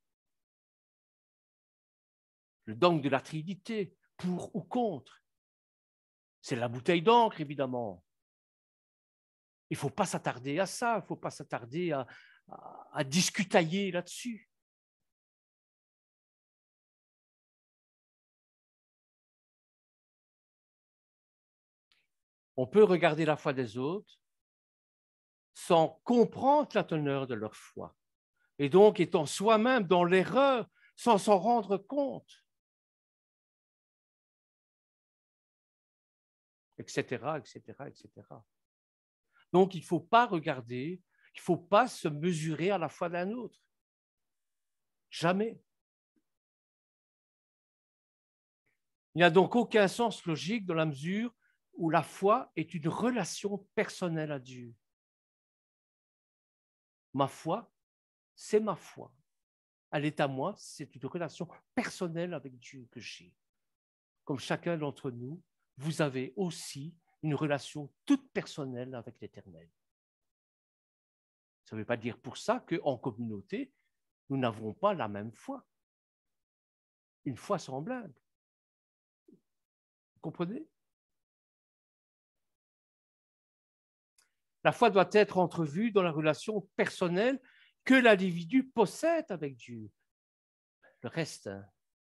Le dogme de la Trinité, pour ou contre. C'est la bouteille d'encre, évidemment. Il ne faut pas s'attarder à ça, il ne faut pas s'attarder à discutailler là-dessus. On peut regarder la foi des autres sans comprendre la teneur de leur foi. Et donc, étant soi-même dans l'erreur sans s'en rendre compte. Etc., etc., etc. Donc, il ne faut pas regarder, il ne faut pas se mesurer à la foi d'un autre. Jamais. Il n'y a donc aucun sens logique dans la mesure où la foi est une relation personnelle à Dieu. Ma foi, c'est ma foi. Elle est à moi, c'est une relation personnelle avec Dieu que j'ai. Comme chacun d'entre nous, vous avez aussi une relation toute personnelle avec l'Éternel. Ça ne veut pas dire pour ça qu'en communauté, nous n'avons pas la même foi. Une foi semblable. Vous comprenez? La foi doit être entrevue dans la relation personnelle que l'individu possède avec Dieu. Le reste,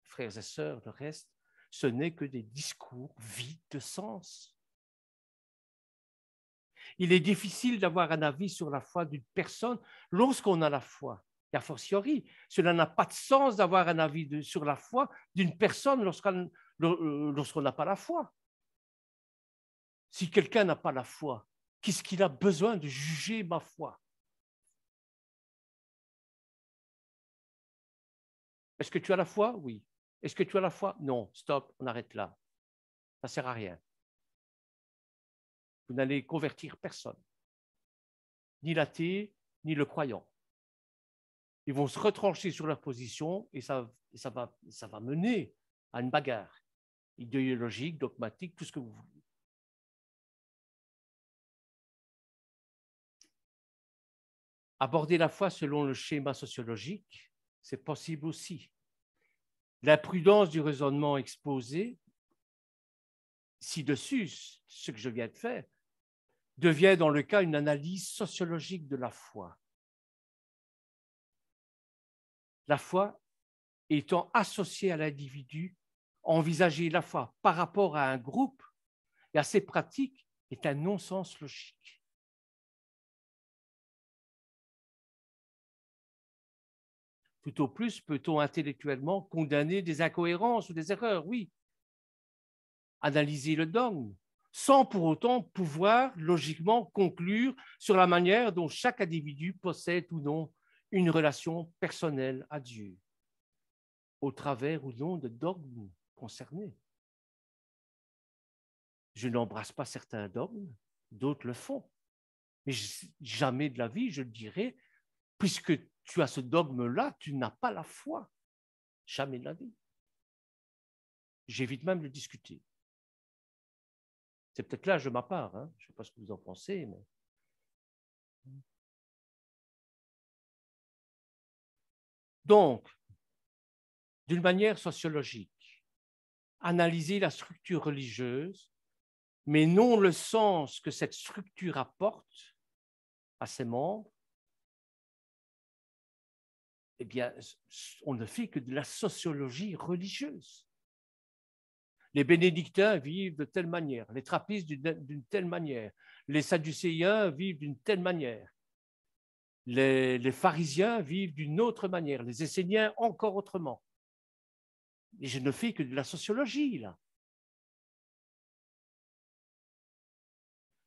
frères et sœurs, le reste, ce n'est que des discours vides de sens. Il est difficile d'avoir un avis sur la foi d'une personne lorsqu'on a la foi. Et a fortiori, cela n'a pas de sens d'avoir un avis sur la foi d'une personne lorsqu'on n'a pas la foi. Si quelqu'un n'a pas la foi, qu'est-ce qu'il a besoin de juger ma foi? Est-ce que tu as la foi? Oui. Est-ce que tu as la foi? Non. Stop, on arrête là. Ça ne sert à rien. Vous n'allez convertir personne, ni l'athée, ni le croyant. Ils vont se retrancher sur leur position et ça va mener à une bagarre idéologique, dogmatique, tout ce que vous voulez. Aborder la foi selon le schéma sociologique, c'est possible aussi. L'imprudence du raisonnement exposé ci-dessus, ce que je viens de faire, devient dans le cas une analyse sociologique de la foi. La foi étant associée à l'individu, envisager la foi par rapport à un groupe et à ses pratiques est un non-sens logique. Tout au plus peut-on intellectuellement condamner des incohérences ou des erreurs, oui. Analyser le dogme, sans pour autant pouvoir logiquement conclure sur la manière dont chaque individu possède ou non une relation personnelle à Dieu, au travers ou non de dogmes concernés. Je n'embrasse pas certains dogmes, d'autres le font. Mais jamais de la vie, je le dirais, puisque tu as ce dogme-là, tu n'as pas la foi. Jamais de la vie. J'évite même de discuter. C'est peut-être l'âge de ma part, hein? Je ne sais pas ce que vous en pensez, mais... Donc, d'une manière sociologique, analyser la structure religieuse, mais non le sens que cette structure apporte à ses membres, eh bien, on ne fait que de la sociologie religieuse. Les bénédictins vivent de telle manière, les trappistes d'une telle manière, les sadducéens vivent d'une telle manière, les pharisiens vivent d'une autre manière, les esséniens encore autrement. Et je ne fais que de la sociologie, là.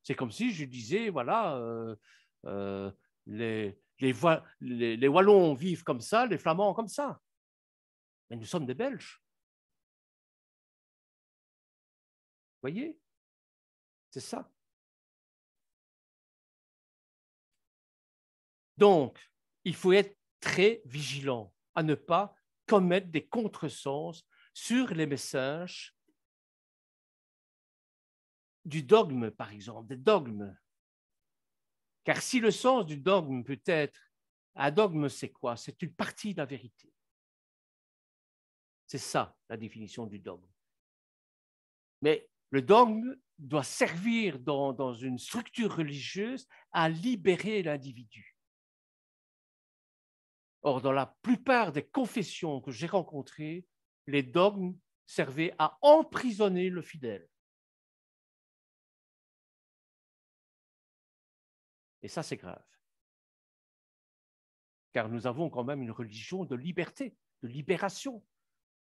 C'est comme si je disais, voilà, les Wallons vivent comme ça, les Flamands comme ça. Mais nous sommes des Belges. Vous voyez? C'est ça. Donc, il faut être très vigilant à ne pas commettre des contresens sur les messages du dogme, par exemple, des dogmes. Car si le sens du dogme peut être, un dogme, c'est quoi? C'est une partie de la vérité. C'est ça, la définition du dogme. Mais le dogme doit servir dans une structure religieuse à libérer l'individu. Or, dans la plupart des confessions que j'ai rencontrées, les dogmes servaient à emprisonner le fidèle. Et ça, c'est grave. Car nous avons quand même une religion de liberté, de libération.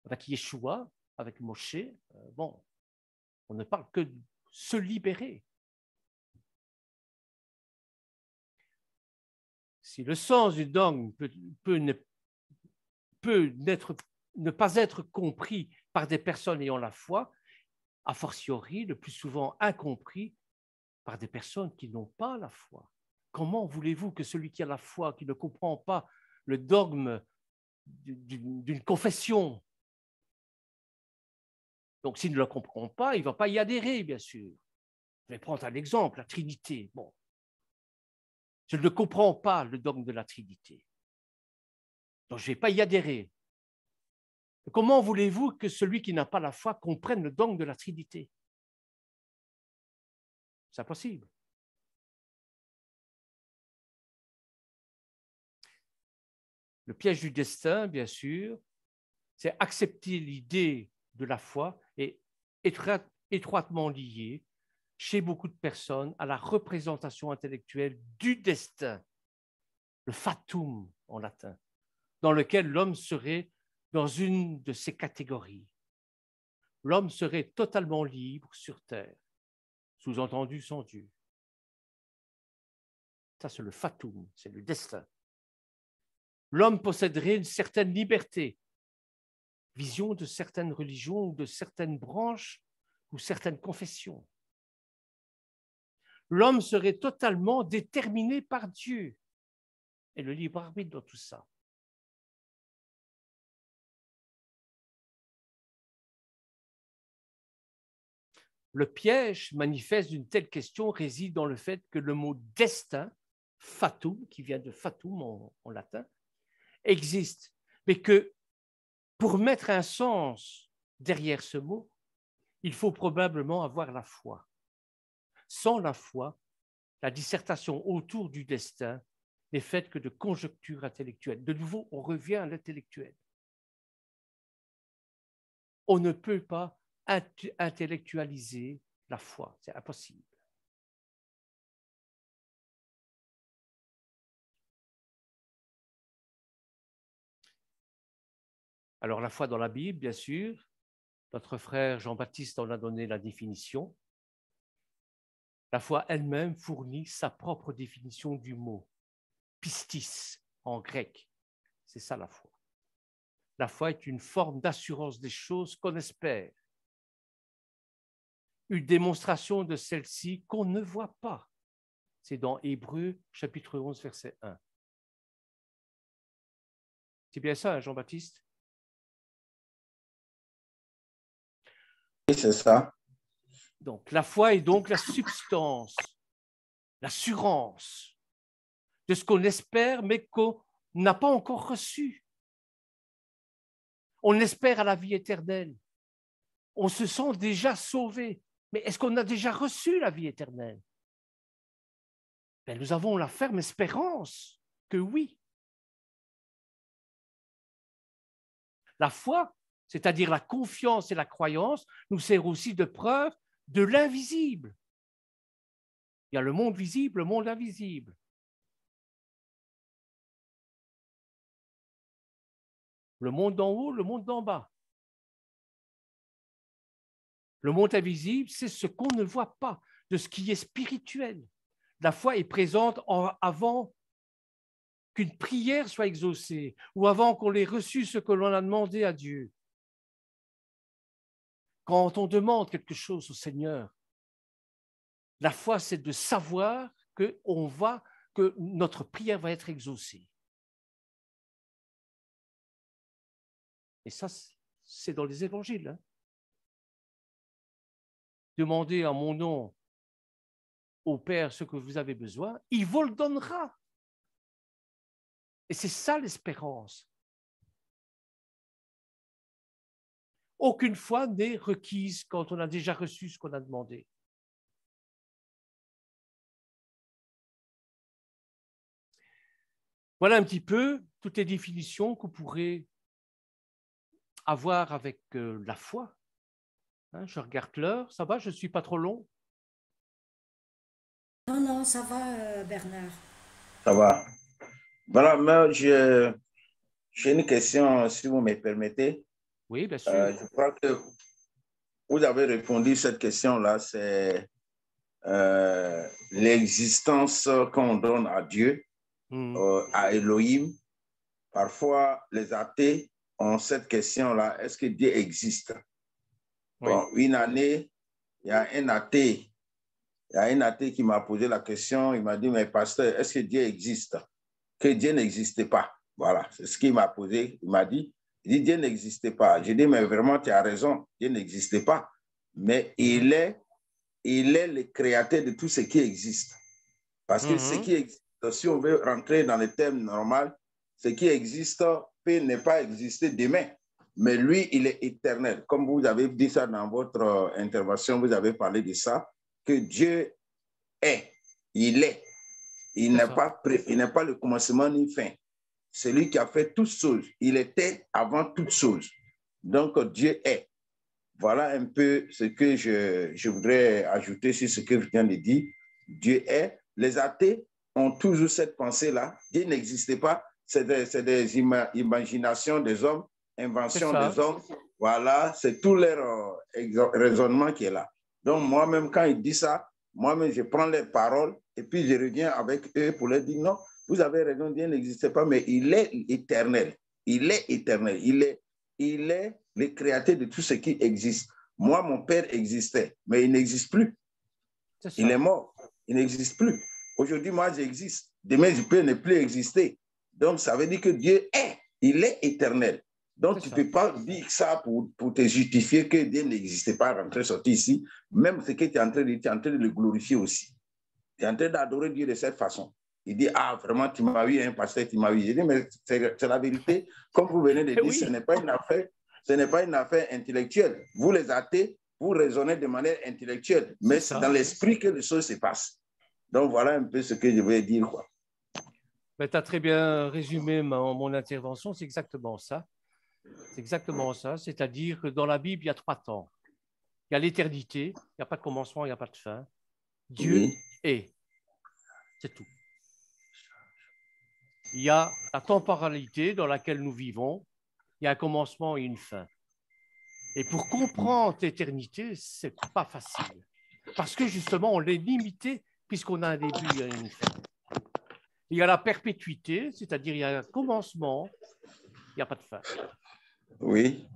Avec Yeshua, avec Moshe, bon, on ne parle que de se libérer. Si le sens du dogme peut ne pas être compris par des personnes ayant la foi, a fortiori, le plus souvent incompris par des personnes qui n'ont pas la foi. Comment voulez-vous que celui qui a la foi, qui ne comprend pas le dogme d'une confession, donc s'il ne le comprend pas, il ne va pas y adhérer, bien sûr. Je vais prendre un exemple, la Trinité. Bon, je ne comprends pas le dogme de la Trinité, donc je ne vais pas y adhérer. Comment voulez-vous que celui qui n'a pas la foi comprenne le dogme de la Trinité? C'est impossible. Le piège du destin, bien sûr, c'est accepter l'idée de la foi et être étroitement lié chez beaucoup de personnes à la représentation intellectuelle du destin, le fatum en latin, dans lequel l'homme serait dans une de ces catégories. L'homme serait totalement libre sur terre, sous-entendu sans Dieu. Ça, c'est le fatum, c'est le destin. L'homme posséderait une certaine liberté, vision de certaines religions ou de certaines branches ou certaines confessions. L'homme serait totalement déterminé par Dieu et le libre arbitre dans tout ça. Le piège manifeste d'une telle question réside dans le fait que le mot destin, fatum, qui vient de fatum en latin, existe, mais que pour mettre un sens derrière ce mot, il faut probablement avoir la foi. Sans la foi, la dissertation autour du destin n'est faite que de conjectures intellectuelles. De nouveau, on revient à l'intellectuel. On ne peut pas intellectualiser la foi, c'est impossible. Alors la foi dans la Bible, bien sûr, notre frère Jean-Baptiste en a donné la définition. La foi elle-même fournit sa propre définition du mot, pistis en grec. C'est ça la foi. La foi est une forme d'assurance des choses qu'on espère, une démonstration de celle-ci qu'on ne voit pas. C'est dans Hébreux, chapitre 11, verset 1. C'est bien ça, hein, Jean-Baptiste? Oui, c'est ça. Donc, la foi est donc la substance, l'assurance de ce qu'on espère, mais qu'on n'a pas encore reçu. On espère à la vie éternelle. On se sent déjà sauvé. Mais est-ce qu'on a déjà reçu la vie éternelle? Ben, nous avons la ferme espérance que oui. La foi, c'est-à-dire la confiance et la croyance, nous sert aussi de preuve de l'invisible. Il y a le monde visible, le monde invisible. Le monde d'en haut, le monde d'en bas. Le monde invisible, c'est ce qu'on ne voit pas, de ce qui est spirituel. La foi est présente avant qu'une prière soit exaucée ou avant qu'on ait reçu ce que l'on a demandé à Dieu. Quand on demande quelque chose au Seigneur, la foi, c'est de savoir que notre prière va être exaucée. Et ça, c'est dans les évangiles. Hein. Demandez en mon nom au Père ce que vous avez besoin, il vous le donnera. Et c'est ça l'espérance. Aucune foi n'est requise quand on a déjà reçu ce qu'on a demandé. Voilà un petit peu toutes les définitions que vous pourrez avoir avec la foi. Hein, je regarde l'heure, ça va, je ne suis pas trop long? Non, non, ça va, Bernard. Ça va. Voilà, mais j'ai une question, si vous me permettez. Oui, bien sûr. Je crois que vous avez répondu à cette question-là, c'est l'existence qu'on donne à Dieu, à Elohim. Parfois, les athées ont cette question-là, est-ce que Dieu existe? Oui. Bon, une année, il y a un athée qui m'a posé la question, il m'a dit, mais pasteur, est-ce que Dieu existe? Que Dieu n'existait pas. Voilà, c'est ce qu'il m'a posé. Il m'a dit, Dieu n'existait pas. J'ai dit, mais vraiment, tu as raison, Dieu n'existait pas. Mais il est le créateur de tout ce qui existe. Parce que ce qui existe, si on veut rentrer dans le thème normal, ce qui existe peut ne pas exister demain. Mais lui, il est éternel. Comme vous avez dit ça dans votre intervention, vous avez parlé de ça, que Dieu est, il est. Il n'est pas le commencement ni fin. C'est lui qui a fait toutes choses. Il était avant toutes choses. Donc, Dieu est. Voilà un peu ce que je voudrais ajouter sur ce que je viens de dire. Dieu est. Les athées ont toujours cette pensée-là. Dieu n'existait pas. C'est des imaginations des hommes, inventions des hommes. Voilà, c'est tout leur raisonnement qui est là. Donc, moi-même, quand ils disent ça, moi-même, je prends les paroles et puis je reviens avec eux pour leur dire non, vous avez raison, Dieu n'existait pas, mais il est éternel. Il est éternel. Il est le créateur de tout ce qui existe. Moi, mon père existait, mais il n'existe plus. Il est mort. Il n'existe plus. Aujourd'hui, moi, j'existe. Demain, je peux ne plus exister. Donc, ça veut dire que Dieu est. Il est éternel. Donc, tu ne peux pas dire ça pour te justifier que Dieu n'existait pas, rentrer, sortir ici. Même ce que tu es en train de dire, tu es en train de le glorifier aussi. Tu es en train d'adorer Dieu de cette façon. Il dit, ah, vraiment, tu m'as eu, un pasteur, tu m'as eu. Je dis, mais c'est la vérité. Comme vous venez de dire, oui. Ce n'est pas une affaire intellectuelle. Vous, les athées, vous raisonnez de manière intellectuelle, mais c'est dans l'esprit que les choses se passent. Donc, voilà un peu ce que je vais dire, quoi. Tu as très bien résumé mon intervention, c'est exactement ça. C'est exactement ça, c'est-à-dire que dans la Bible, il y a 3 temps. Il y a l'éternité, il n'y a pas de commencement, il n'y a pas de fin. Dieu est, c'est tout. Il y a la temporalité dans laquelle nous vivons, il y a un commencement et une fin. Et pour comprendre l'éternité, ce n'est pas facile. Parce que justement, on l'est limité puisqu'on a un début et une fin. Il y a la perpétuité, c'est-à-dire il y a un commencement, il n'y a pas de fin. Oui.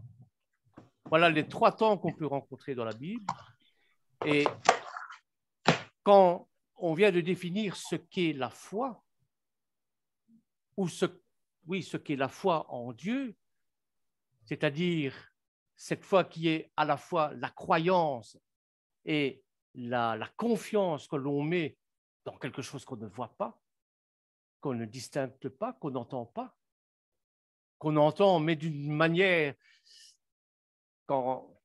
Voilà les 3 temps qu'on peut rencontrer dans la Bible. Et quand on vient de définir ce qu'est la foi, ou ce qu'est la foi en Dieu, c'est-à-dire cette foi qui est à la fois la croyance et la confiance que l'on met dans quelque chose qu'on ne voit pas, qu'on ne distingue pas, qu'on n'entend pas, qu'on entend, mais d'une manière, quand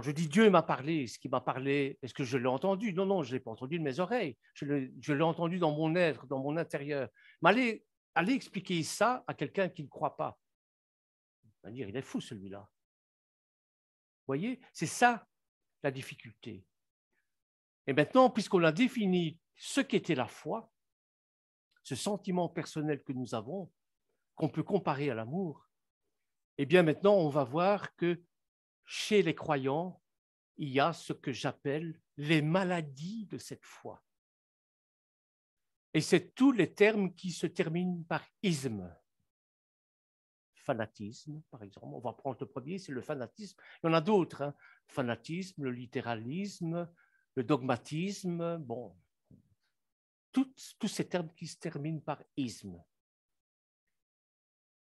je dis Dieu m'a parlé, ce qui m'a parlé, est-ce que je l'ai entendu? Non, je ne l'ai pas entendu de mes oreilles, je l'ai entendu dans mon être, dans mon intérieur. Mais allez expliquer ça à quelqu'un qui ne croit pas. Il va dire, il est fou celui-là. Vous voyez, c'est ça la difficulté. Et maintenant, puisqu'on a défini ce qu'était la foi, ce sentiment personnel que nous avons, qu'on peut comparer à l'amour, eh bien maintenant, on va voir que chez les croyants, il y a ce que j'appelle les maladies de cette foi. Et c'est tous les termes qui se terminent par isme. Fanatisme, par exemple. On va prendre le premier, c'est le fanatisme. Il y en a d'autres. Hein. Fanatisme, le littéralisme, le dogmatisme. Bon, tous ces termes qui se terminent par isme.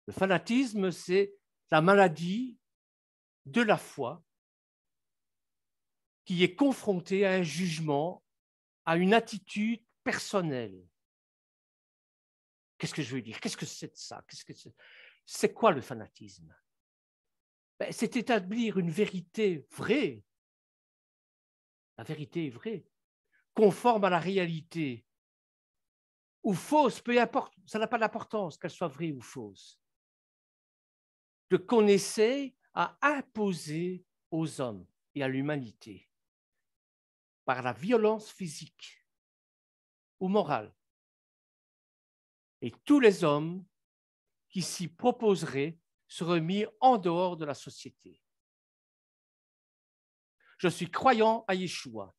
Le fanatisme, c'est la maladie de la foi qui est confrontée à un jugement, à une attitude personnelle. Qu'est-ce que je veux dire? Qu'est-ce que c'est de ça? C'est quoi le fanatisme? C'est établir une vérité vraie. La vérité est vraie, conforme à la réalité, ou fausse, peu importe, ça n'a pas d'importance qu'elle soit vraie ou fausse. Qu'on essaie à imposer aux hommes et à l'humanité par la violence physique ou morale. Et tous les hommes qui s'y proposeraient seraient mis en dehors de la société. Je suis croyant à Yeshua.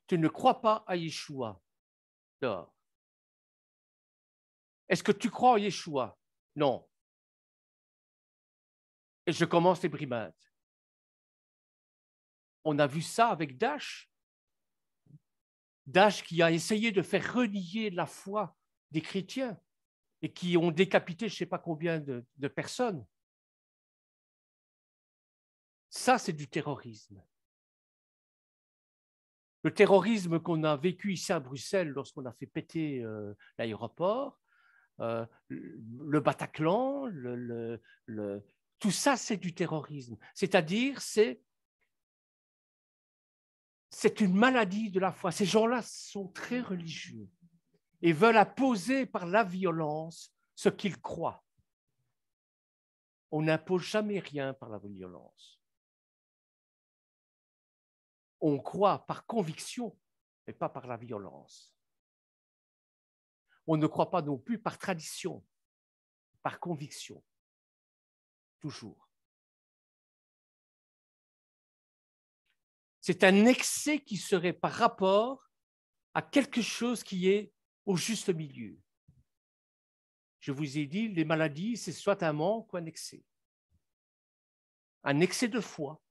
Tu ne crois pas à Yeshua. Dehors. Est-ce que tu crois à Yeshua? Non. Et je commence les brimades. On a vu ça avec Daesh. Daesh qui a essayé de faire renier la foi des chrétiens et qui ont décapité je ne sais pas combien de personnes. Ça, c'est du terrorisme. Le terrorisme qu'on a vécu ici à Bruxelles lorsqu'on a fait péter l'aéroport, le Bataclan, tout ça, c'est du terrorisme. C'est-à-dire, c'est une maladie de la foi. Ces gens-là sont très religieux et veulent imposer par la violence ce qu'ils croient. On n'impose jamais rien par la violence. On croit par conviction, mais pas par la violence. On ne croit pas non plus par tradition, par conviction. Toujours. C'est un excès qui serait par rapport à quelque chose qui est au juste milieu. Je vous ai dit, les maladies, c'est soit un manque ou un excès. Un excès de foi.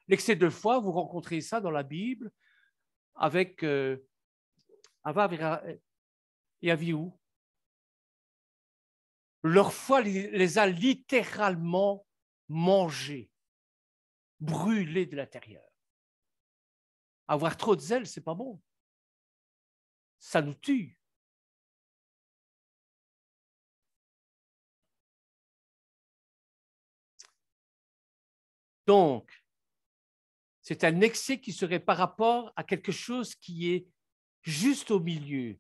L'excès de foi, vous rencontrez ça dans la Bible avec Ava et Avihu. Leur foi les a littéralement mangés, brûlés de l'intérieur. Avoir trop de zèle, c'est pas bon. Ça nous tue. Donc, c'est un excès qui serait par rapport à quelque chose qui est juste au milieu.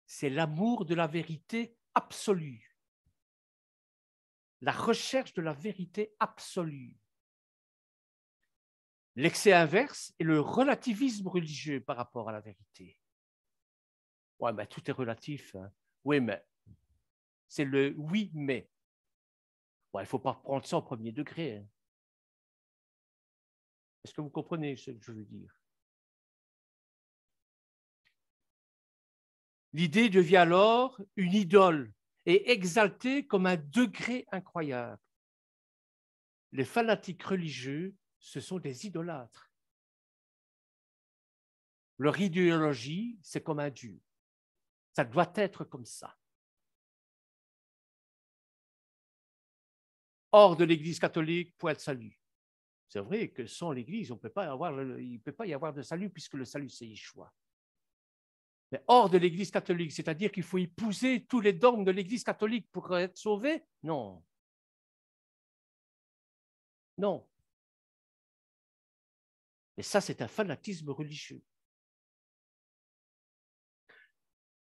C'est l'amour de la vérité absolue. La recherche de la vérité absolue. L'excès inverse est le relativisme religieux par rapport à la vérité. Ouais, mais tout est relatif. Hein. Oui, mais. C'est le oui, mais. Ouais, il ne faut pas prendre ça au premier degré. Hein. Est-ce que vous comprenez ce que je veux dire? L'idée devient alors une idole et exaltée comme un degré incroyable. Les fanatiques religieux, ce sont des idolâtres. Leur idéologie, c'est comme un dieu. Ça doit être comme ça. Hors de l'Église catholique, point de salut. C'est vrai que sans l'Église, il ne peut pas y avoir de salut puisque le salut, c'est Yeshua. Mais hors de l'Église catholique, c'est-à-dire qu'il faut épouser tous les dogmes de l'Église catholique pour être sauvé? Non. Non. Et ça, c'est un fanatisme religieux.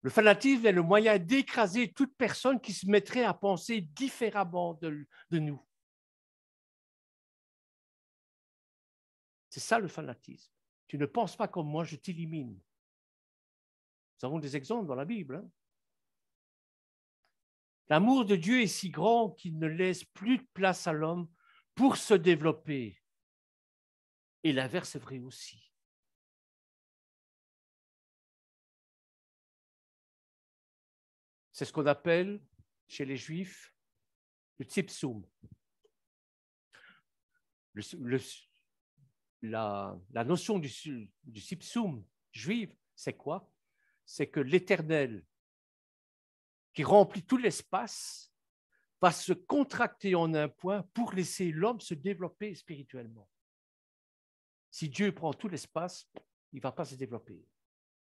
Le fanatisme est le moyen d'écraser toute personne qui se mettrait à penser différemment de nous. C'est ça le fanatisme. Tu ne penses pas comme moi, je t'élimine. Nous avons des exemples dans la Bible. Hein. L'amour de Dieu est si grand qu'il ne laisse plus de place à l'homme pour se développer. Et l'inverse est vrai aussi. C'est ce qu'on appelle, chez les Juifs, le tzipsoum. La notion du tzipsoum juif, c'est quoi? C'est que l'Éternel, qui remplit tout l'espace, va se contracter en un point pour laisser l'homme se développer spirituellement. Si Dieu prend tout l'espace, il ne va pas se développer.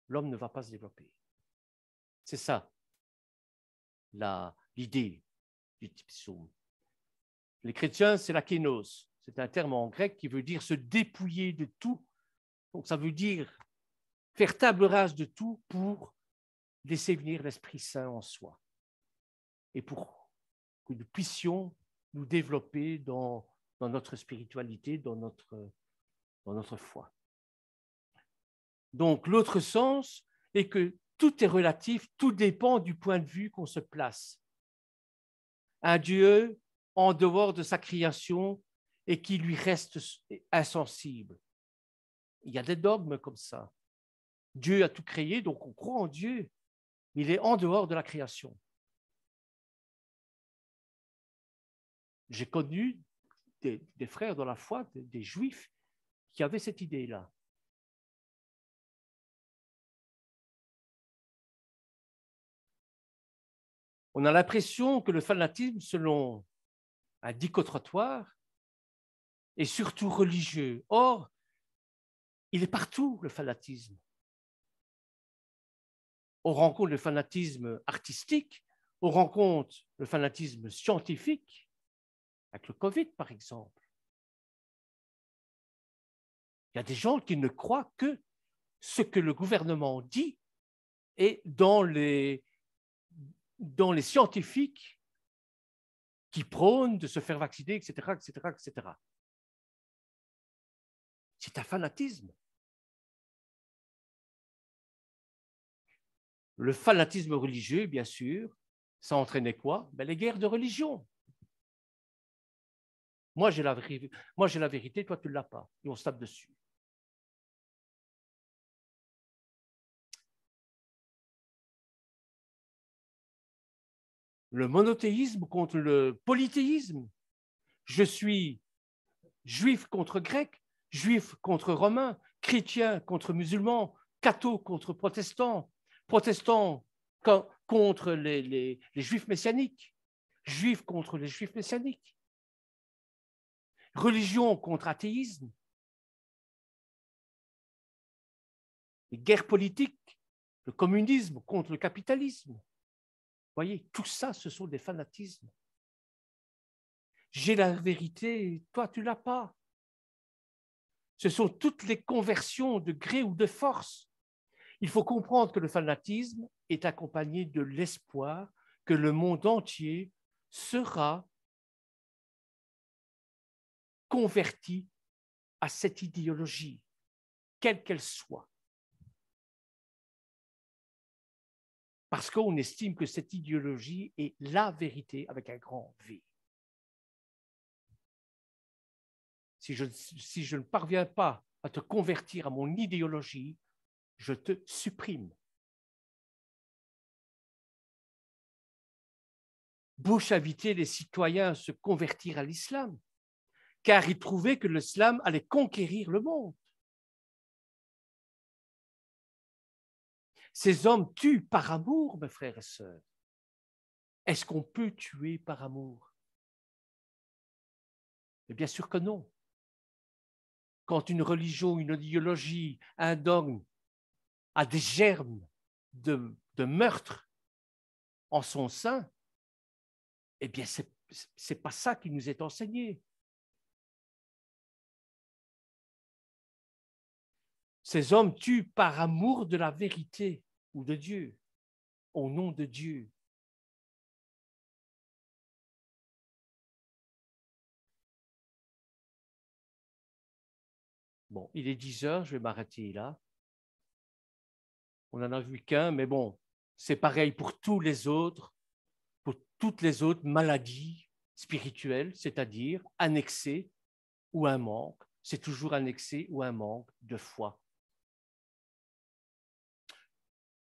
L'homme ne va pas se développer. C'est ça, l'idée du tzipsoum. Les chrétiens, c'est la kénos. C'est un terme en grec qui veut dire se dépouiller de tout. Donc, ça veut dire faire table rase de tout pour laisser venir l'Esprit Saint en soi. Et pour que nous puissions nous développer dans notre spiritualité, dans notre foi. Donc, l'autre sens est que tout est relatif, tout dépend du point de vue qu'on se place. Un Dieu en dehors de sa création et qui lui reste insensible. Il y a des dogmes comme ça. Dieu a tout créé, donc on croit en Dieu. Il est en dehors de la création. J'ai connu des frères dans la foi, des juifs, qui avaient cette idée-là. On a l'impression que le fanatisme, selon un dichototoire, est surtout religieux. Or, il est partout, le fanatisme. On rencontre le fanatisme artistique, on rencontre le fanatisme scientifique, avec le Covid, par exemple. Il y a des gens qui ne croient que ce que le gouvernement dit et dans les scientifiques, qui prônent de se faire vacciner, etc., etc., etc. C'est un fanatisme. Le fanatisme religieux, bien sûr, ça entraînait quoi? Ben, les guerres de religion. Moi, j'ai la vérité, toi, tu ne l'as pas. Et on se tape dessus. Le monothéisme contre le polythéisme. Je suis juif contre grec, juif contre romain, chrétien contre musulman, catho contre protestant, protestant contre les juifs messianiques, juifs contre les juifs messianiques, religion contre athéisme, les guerres politiques, le communisme contre le capitalisme. Vous voyez, tout ça, ce sont des fanatismes. J'ai la vérité, toi, tu ne l'as pas. Ce sont toutes les conversions de gré ou de force. Il faut comprendre que le fanatisme est accompagné de l'espoir que le monde entier sera converti à cette idéologie, quelle qu'elle soit. Parce qu'on estime que cette idéologie est la vérité avec un grand V. Si je ne parviens pas à te convertir à mon idéologie, je te supprime. Bush invitait les citoyens à se convertir à l'islam, car il trouvait que l'islam allait conquérir le monde. Ces hommes tuent par amour, mes frères et sœurs. Est-ce qu'on peut tuer par amour? Mais bien sûr que non. Quand une religion, une idéologie, un dogme a des germes de meurtre en son sein, eh bien, ce n'est pas ça qui nous est enseigné. Ces hommes tuent par amour de la vérité ou de Dieu, au nom de Dieu. Bon, il est 10 heures, je vais m'arrêter là. On n'en a vu qu'un, mais bon, c'est pareil pour tous les autres, pour toutes les autres maladies spirituelles, c'est-à-dire un excès ou un manque. C'est toujours un excès ou un manque de foi.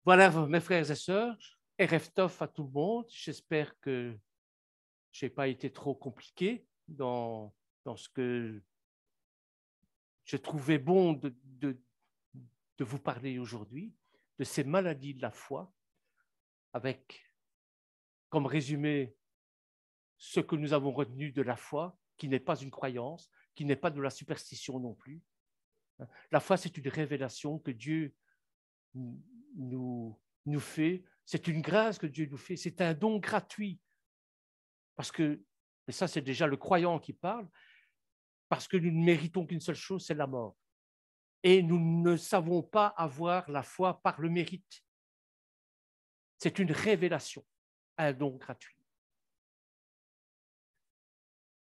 Voilà, mes frères et sœurs, Erev Tov à tout le monde. J'espère que je n'ai pas été trop compliqué dans ce que je trouvais bon de vous parler aujourd'hui, de ces maladies de la foi, avec comme résumé ce que nous avons retenu de la foi, qui n'est pas une croyance, qui n'est pas de la superstition non plus. La foi, c'est une révélation que Dieu nous fait, c'est une grâce que Dieu nous fait, c'est un don gratuit. Parce que, et ça c'est déjà le croyant qui parle, parce que nous ne méritons qu'une seule chose, c'est la mort. Et nous ne savons pas avoir la foi par le mérite. C'est une révélation, un don gratuit.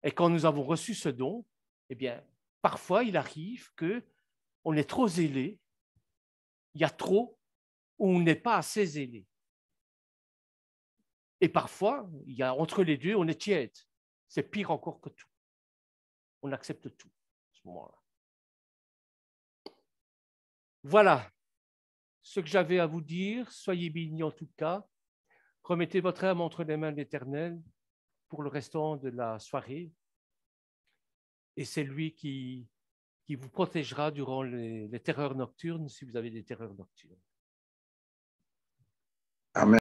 Et quand nous avons reçu ce don, eh bien, parfois il arrive qu'on est trop zélé, il y a trop, ou on n'est pas assez zélé. Et parfois, il y a entre les deux, on est tiède. C'est pire encore que tout. On accepte tout à ce moment-là. Voilà ce que j'avais à vous dire. Soyez bénis en tout cas. Remettez votre âme entre les mains de l'Éternel pour le restant de la soirée. Et c'est lui qui vous protégera durant les terreurs nocturnes, si vous avez des terreurs nocturnes. Amen.